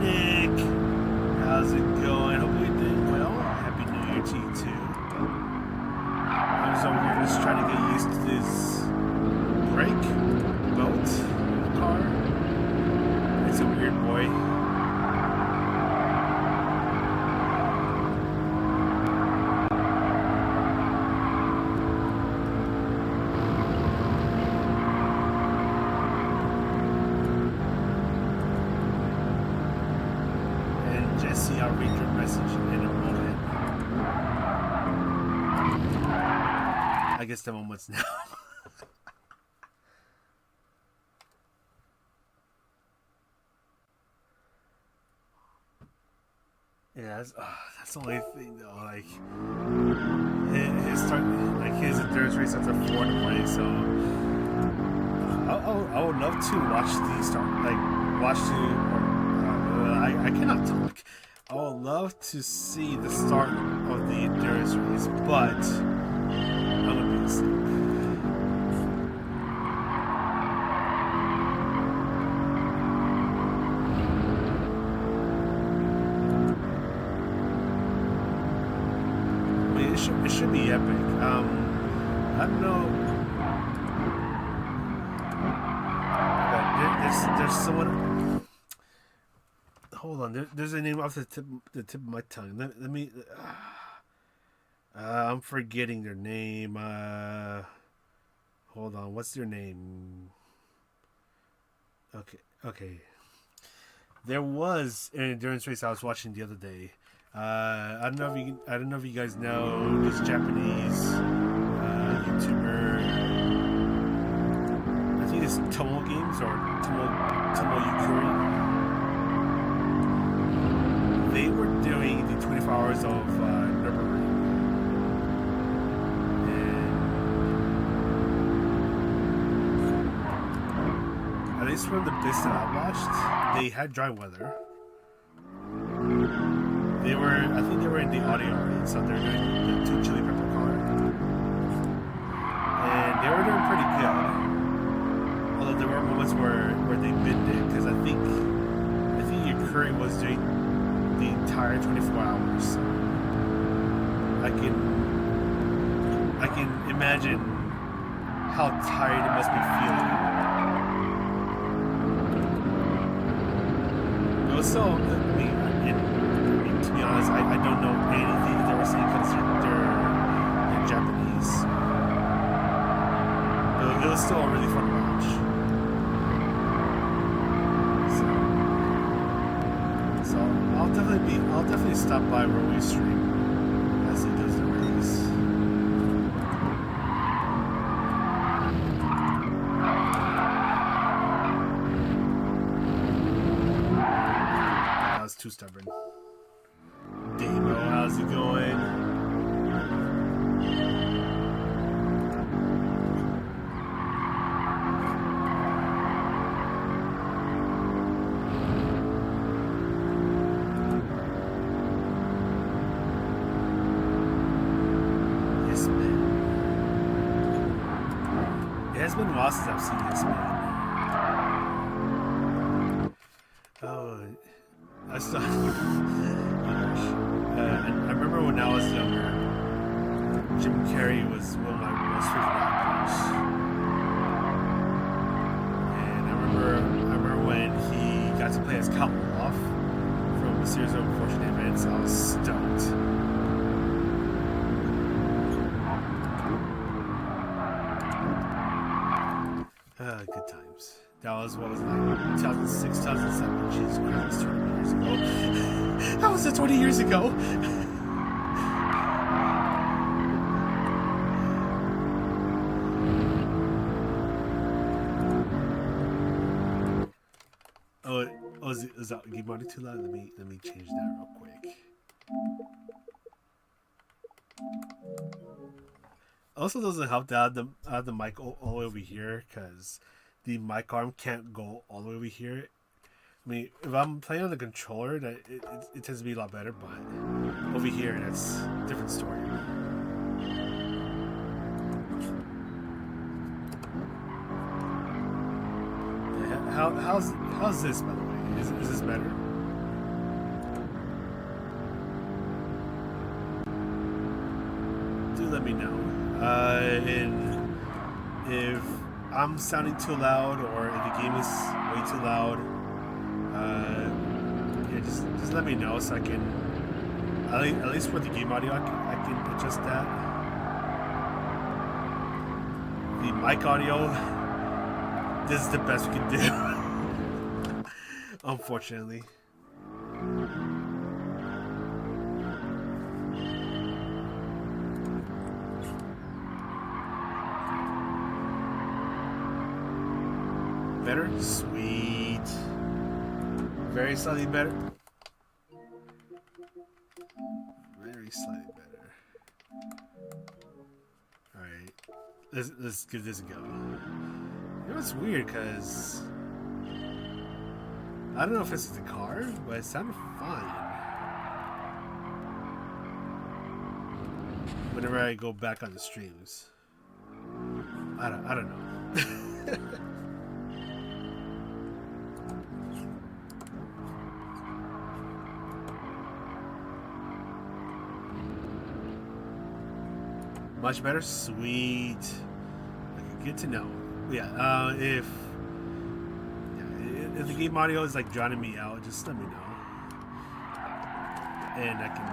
Nick, how's it going? Hope you're doing well. Happy New Year to you too. So we're just trying to get used to this brake belt in the car. It's a weird boy. And Jesse, I'll read your message in a moment. I guess the moment's now. Yeah, that's the only thing though. Like his endurance race at the 4 in the morning. So I would love to watch the start. Like watch the. I cannot talk. I would love to see the start of the endurance race, but I'm gonna be asleep. I mean, it should be epic. I don't know. There's someone. Hold on. There's a name off the tip of my tongue. Let me. I'm forgetting their name. Hold on. What's their name? Okay. There was an endurance race I was watching the other day. I don't know if you guys know this Japanese YouTuber. I think it's Tomo Games or Tomo Yukuri. They were doing the 24 hours of Nürburgring. At least from the bits that I watched, they had dry weather. I think they were in the Audi R8, so they're doing the 2 Chili Pepper car. And they were doing pretty good. Although there were moments where they binned it, because I think Yukuri was doing the entire 24 hours. So I can imagine how tired it must be feeling. It was so, to be honest, I don't know anything that they were saying because they're Japanese. But it was still really fun to watch. So I'll definitely stop by Roey's stream as he does the race. That was too stubborn. Damo, how's it going? it's been a while since I've seen this, man. Oh, I saw. I remember when I was younger, Jim Carrey was one of my most favorite actors. And I remember when he got to play as Count Olaf from a series of unfortunate events. I was stoked. Good times. That was what was it, like 2006, 2007. Jesus Christ, that's 20 years ago. How was it 20 years ago? Is that game audio too loud? Let me change that real quick. Also, doesn't help that I have the mic all the way over here because the mic arm can't go all the way over here. I mean, if I'm playing on the controller, it tends to be a lot better, but over here, that's a different story. How's this, by the way? Is this better? Do let me know. And if I'm sounding too loud or if the game is way too loud, yeah, just let me know so I can, at least for the game audio, I can adjust that. The mic audio, this is the best we can do. Unfortunately. Better? Sweet. Very slightly better. Very slightly better. Alright. Let's give this a go. You know, it's weird because I don't know if this is the car, but it sounded fine. Whenever I go back on the streams. I don't know. Much better? Sweet. Okay, good to know. Yeah, if the game audio is like drowning me out, just let me know. And I can,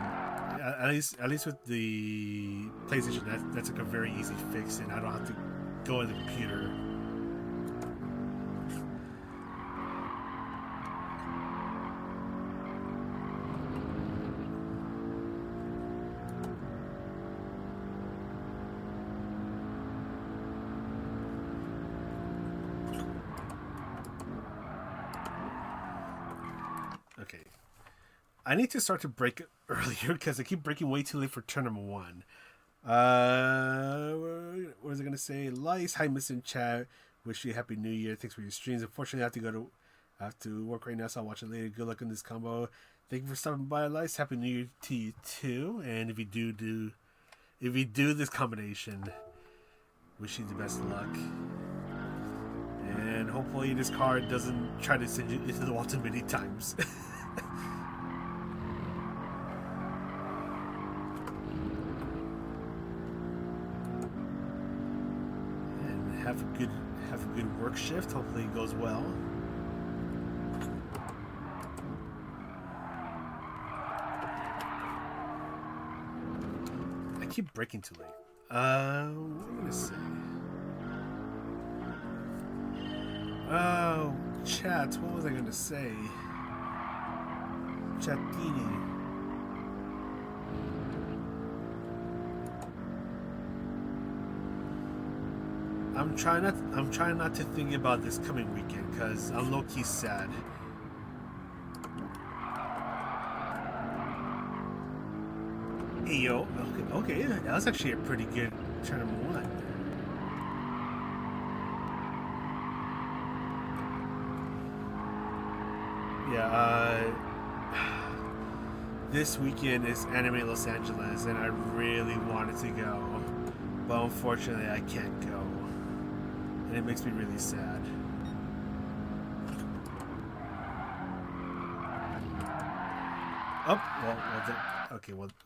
at least with the PlayStation, that's like a very easy fix, and I don't have to go in the computer. Okay, I need to start to break it earlier because I keep breaking way too late for turn number 1. What was I gonna say? Lice, hi, Miss in chat. Wish you a happy New Year. Thanks for your streams. Unfortunately, I have to work right now, so I'll watch it later. Good luck in this combo. Thank you for stopping by, Lice. Happy New Year to you too. And if you do this combination, wish you the best of luck. And hopefully this card doesn't try to send you into the wall too many times. And have a good work shift. Hopefully it goes well. I keep breaking too late. What am I gonna say? Oh, chat. What was I going to say? Chatini. I'm trying not to think about this coming weekend because I'm low-key sad. Hey, yo. Okay, that was actually a pretty good turn number 1. Yeah, this weekend is Anime Los Angeles, and I really wanted to go, but unfortunately I can't go. and it makes me really sad. Oh,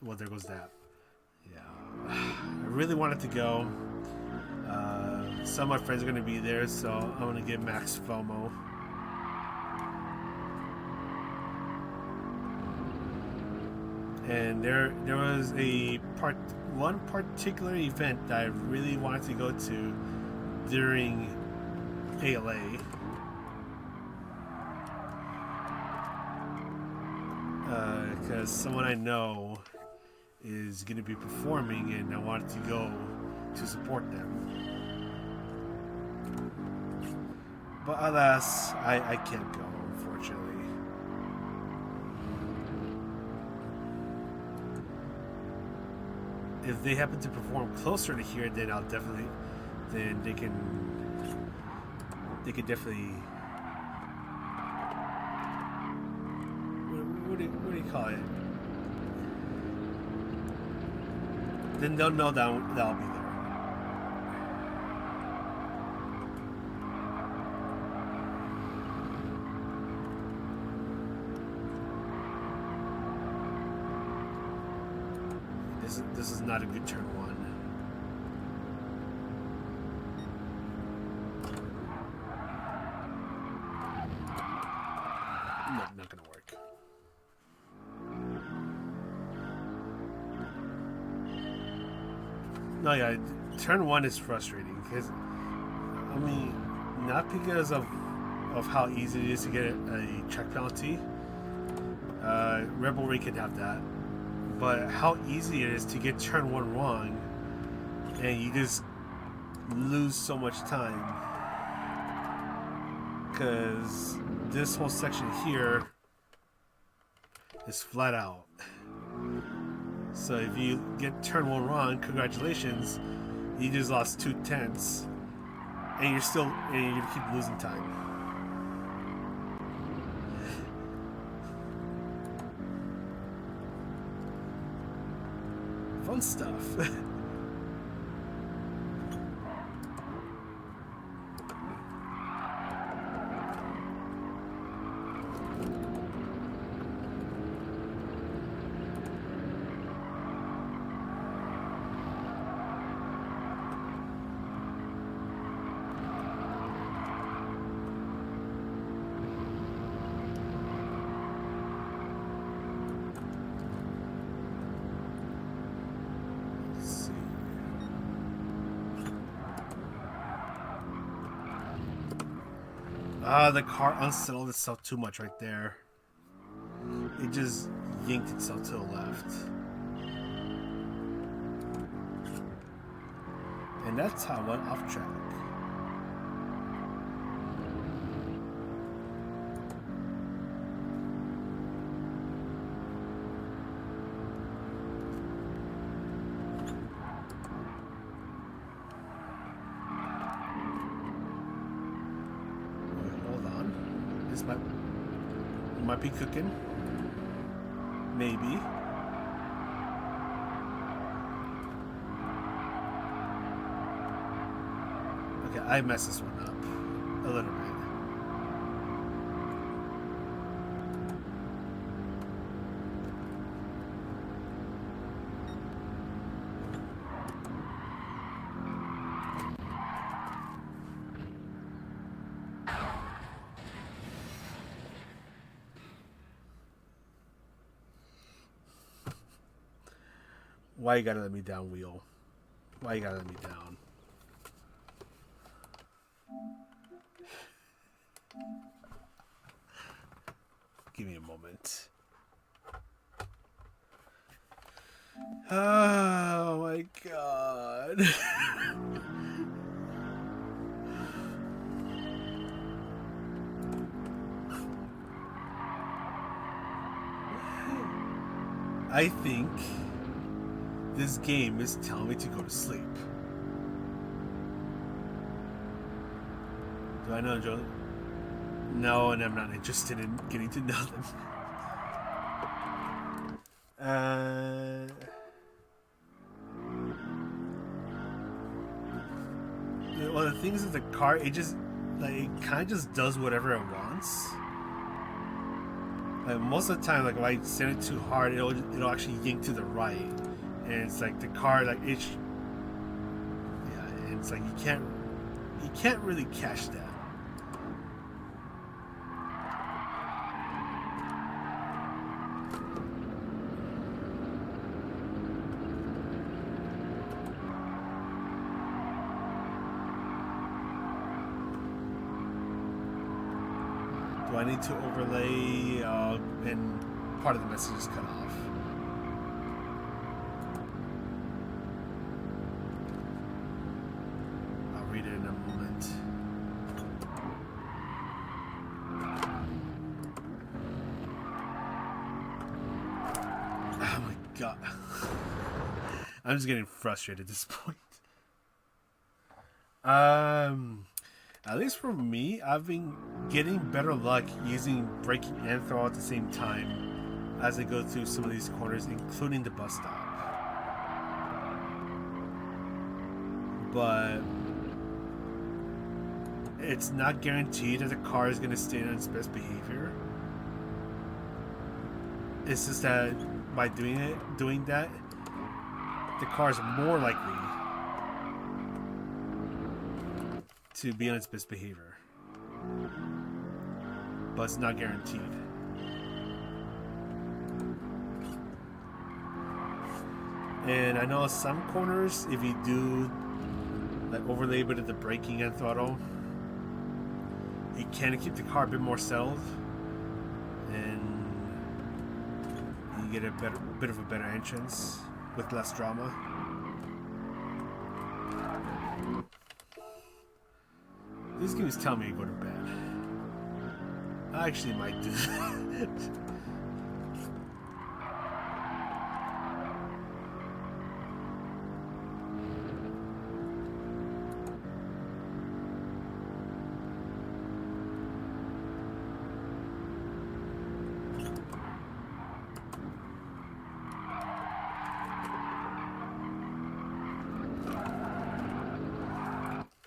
well, there goes that. Yeah, I really wanted to go. Some of my friends are going to be there, so I'm going to get max FOMO. And there was one particular event that I really wanted to go to during ALA. Because someone I know is going to be performing, and I wanted to go to support them. But alas, I can't go, unfortunately. If they happen to perform closer to here, then I'll definitely, then they can definitely. What do you call it? Then they'll know that I'll be there. This is not a good turn one. No, not gonna work. No, yeah, turn one is frustrating because, I mean, not because of how easy it is to get a track penalty. Rebel Ray can have that. But how easy it is to get turn one wrong, and you just lose so much time. Because this whole section here is flat out. So if you get turn one wrong, congratulations, you just lost 2/10, and you're gonna keep losing time. Fun stuff. The car unsettled itself too much right there. It just yanked itself to the left. And that's how I went off track. Might be cooking. Maybe. Okay, I messed this one up a little bit. Why you gotta let me down, wheel? Why you gotta let me down? Give me a moment. Oh my god. I think this game is telling me to go to sleep. Do I know Joe? No, and I'm not interested in getting to know them. Well, the thing is that the car, it just like it kind of just does whatever it wants. Like most of the time, like if I send it too hard, it'll actually yank to the right, and it's like the car like it's and it's like you can't really catch that. Do I need to overlay and part of the message is cut off? I'll read it in a moment. Oh my god. I'm just getting frustrated at this point. At least for me, I've been getting better luck using braking and throttle at the same time as I go through some of these corners, including the bus stop. But it's not guaranteed that the car is going to stay on its best behavior. It's just that by doing that, the car is more likely to be on its best behavior, but it's not guaranteed. And I know some corners, if you do like overlay a bit of the braking and throttle, it can keep the car a bit more settled, and you get a bit of a better entrance with less drama. This game is telling me to go to bed. I actually might do that.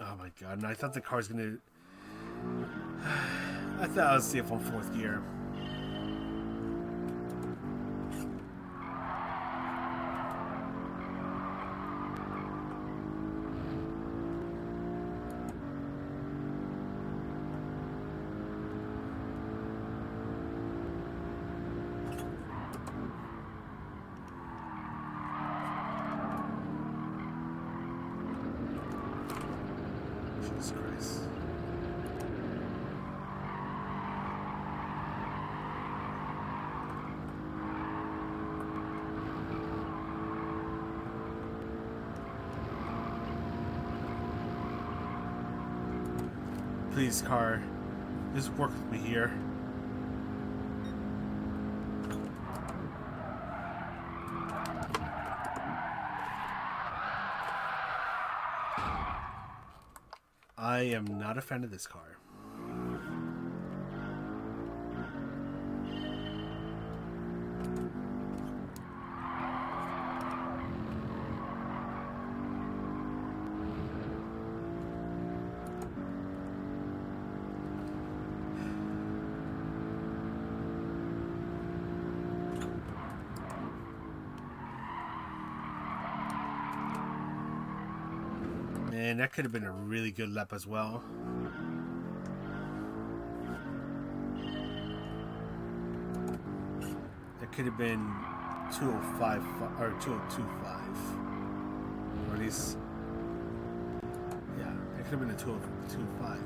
Oh my god, and I thought the car's gonna... I thought I would see it on fourth gear. Jesus Christ. Please, car, just work with me here. I am not a fan of this car. And that could have been a really good lap as well. That could have been 205 or 202.5, or at least, yeah, it could have been a 202.5.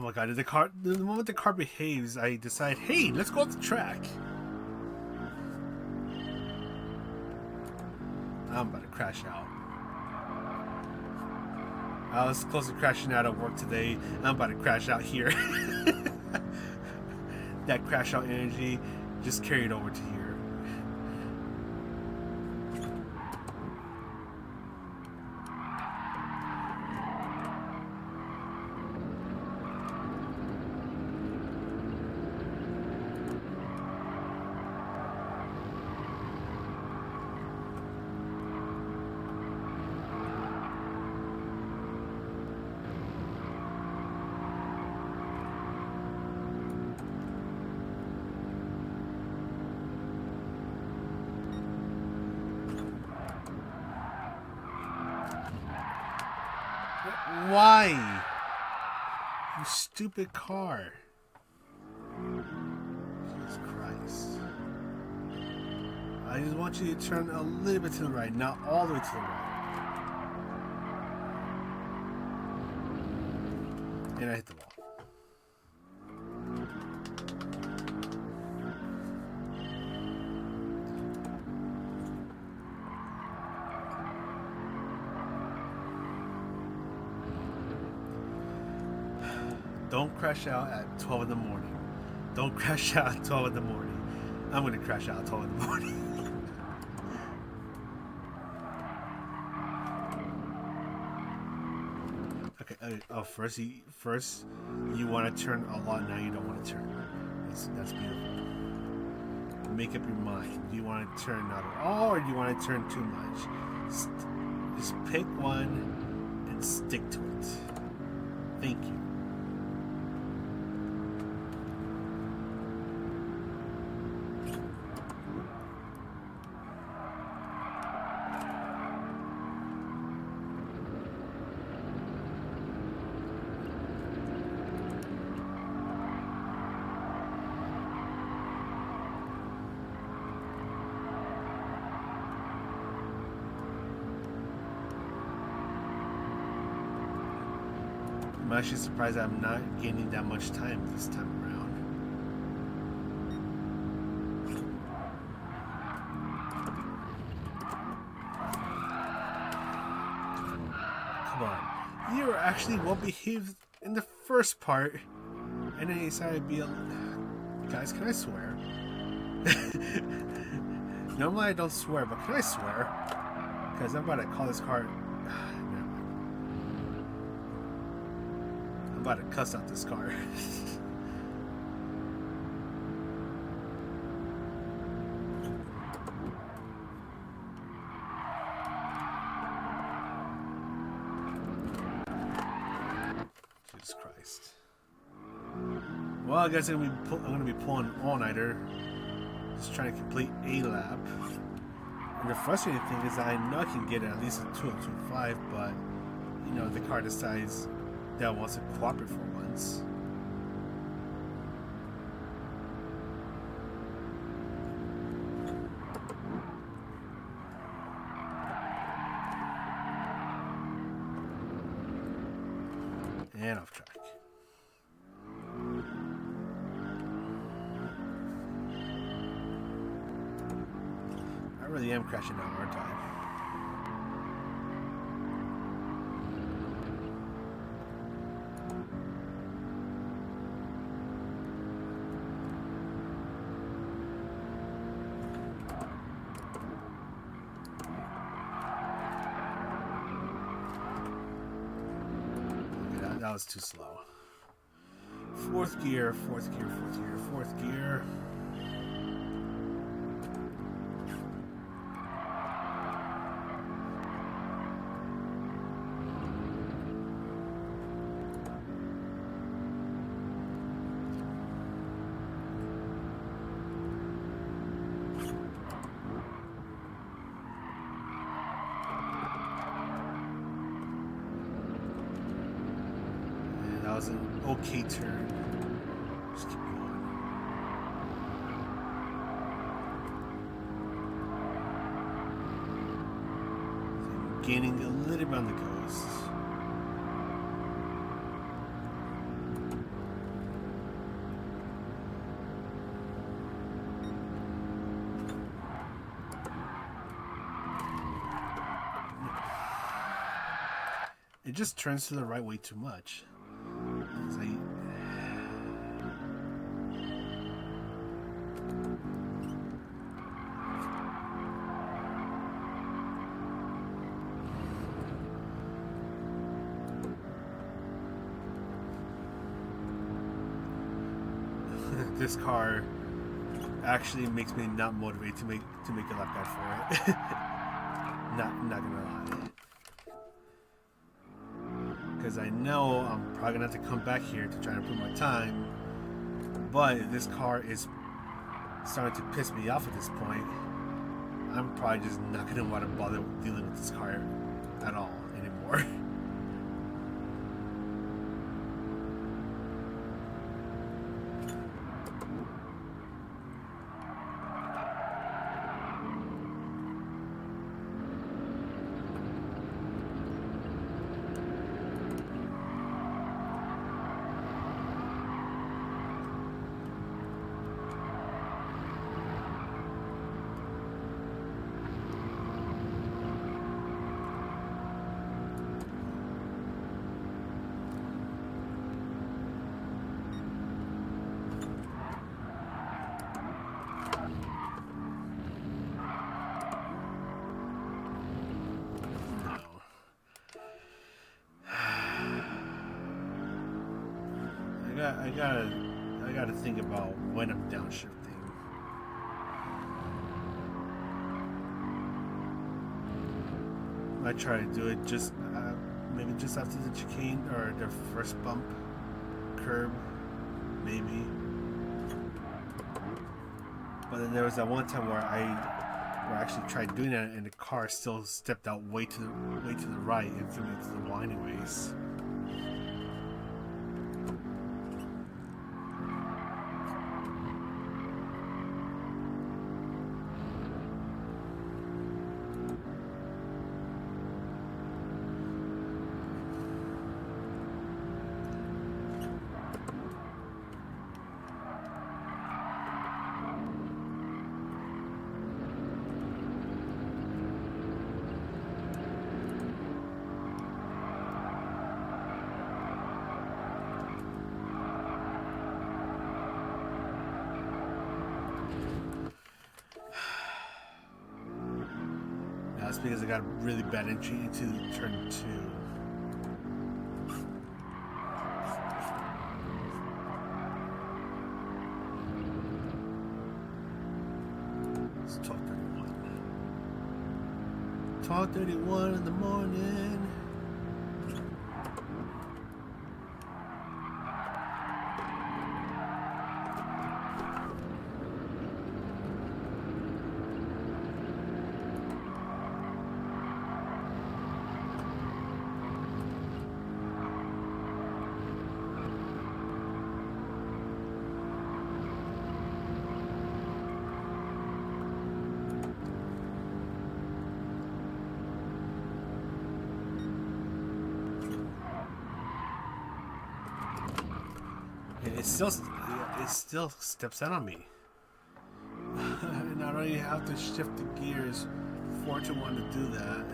my god, the moment the car behaves, I decide, hey, let's go off the track. I'm about to crash out. I was close to crashing out at work today. I'm about to crash out here. That crash out energy just carried over to here. Why? You stupid car. Jesus Christ. I just want you to turn a little bit to the right, not all the way to the right. And I hit the wall. Don't crash out at 12 in the morning. Don't crash out at 12 in the morning. I'm going to crash out at 12 in the morning. Okay, first you want to turn a lot, now you don't want to turn. That's beautiful. Make up your mind. Do you want to turn not at all, or do you want to turn too much? Just pick one and stick to it. Thank you. I'm actually surprised I'm not gaining that much time this time around. Come on. You were actually well behaved in the first part, and then you decided to be a... Guys, can I swear? Normally I don't swear, but can I swear? Because I'm about to call this car... I'm about to cuss out this car. Jesus Christ. Well, I guess I'm gonna be pulling all-nighter, just trying to complete a lap. And the frustrating thing is that I know I can get at least a 2:25, but you know the car decides that wants to cooperate for once. And off track. I really am crashing out, aren't I? That was too slow. Fourth gear, fourth gear, fourth gear, fourth gear. That was an okay turn. Just keep going. So gaining a little bit on the ghost. it just turns to the right way too much. It's like, this car actually makes me not motivated to make a lap guide for it. not gonna lie, because I know I'm probably gonna have to come back here to try to improve my time. But this car is starting to piss me off at this point. I'm probably just not gonna want to bother dealing with this car at all anymore. I gotta think about when I'm downshifting. I try to do it just maybe just after the chicane or the first bump curb, maybe. But then there was that one time where I actually tried doing that, and the car still stepped out way to the right and threw me into the wall anyways. That's because I got a really bad entry into turn 2. It's 12:31. 12:31 in the morning. It still steps out on me. And I don't even have to shift the gears 4 to 1 to do that.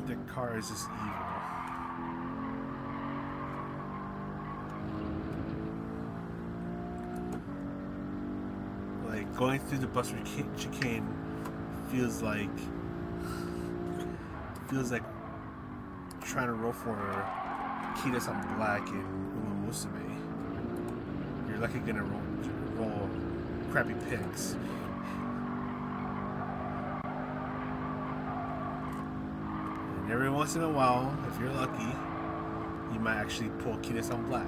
The car is just evil. Like going through the bus chicane feels like trying to roll for Kitas on Black in Uma Musume. You're lucky gonna roll crappy picks. And every once in a while, if you're lucky, you might actually pull Kitas on Black.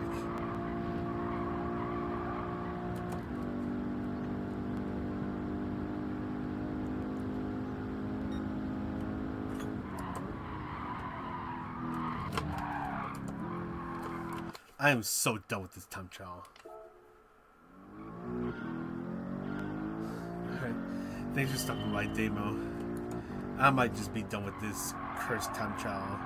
I am so done with this time trial. Alright, thanks for stopping by, Demo. I might just be done with this cursed time trial.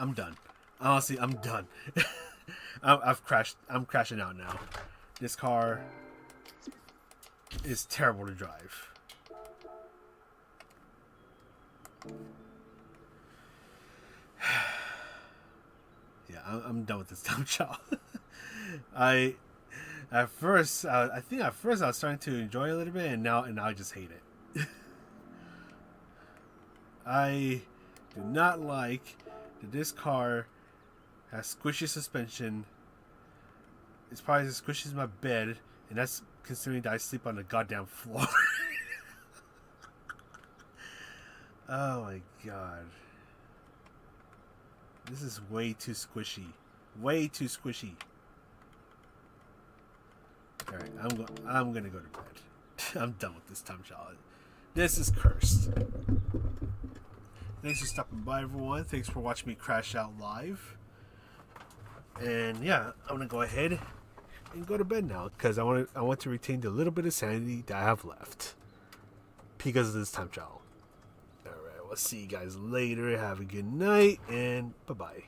I'm done. Honestly, I'm done. I've crashed. I'm crashing out now. This car is terrible to drive. Yeah, I'm done with this time trial. I think at first I was starting to enjoy it a little bit, and now I just hate it. I do not like that this car has squishy suspension. It's probably as squishy as my bed, and that's considering that I sleep on the goddamn floor. Oh my god. This is way too squishy. Way too squishy. Alright, I'm gonna go to bed. I'm done with this time challenge. This is cursed. Thanks for stopping by, everyone. Thanks for watching me crash out live. And yeah, I'm gonna go ahead and go to bed now because I want to retain the little bit of sanity that I have left because of this time trial. Alright, we'll see you guys later. Have a good night and bye bye.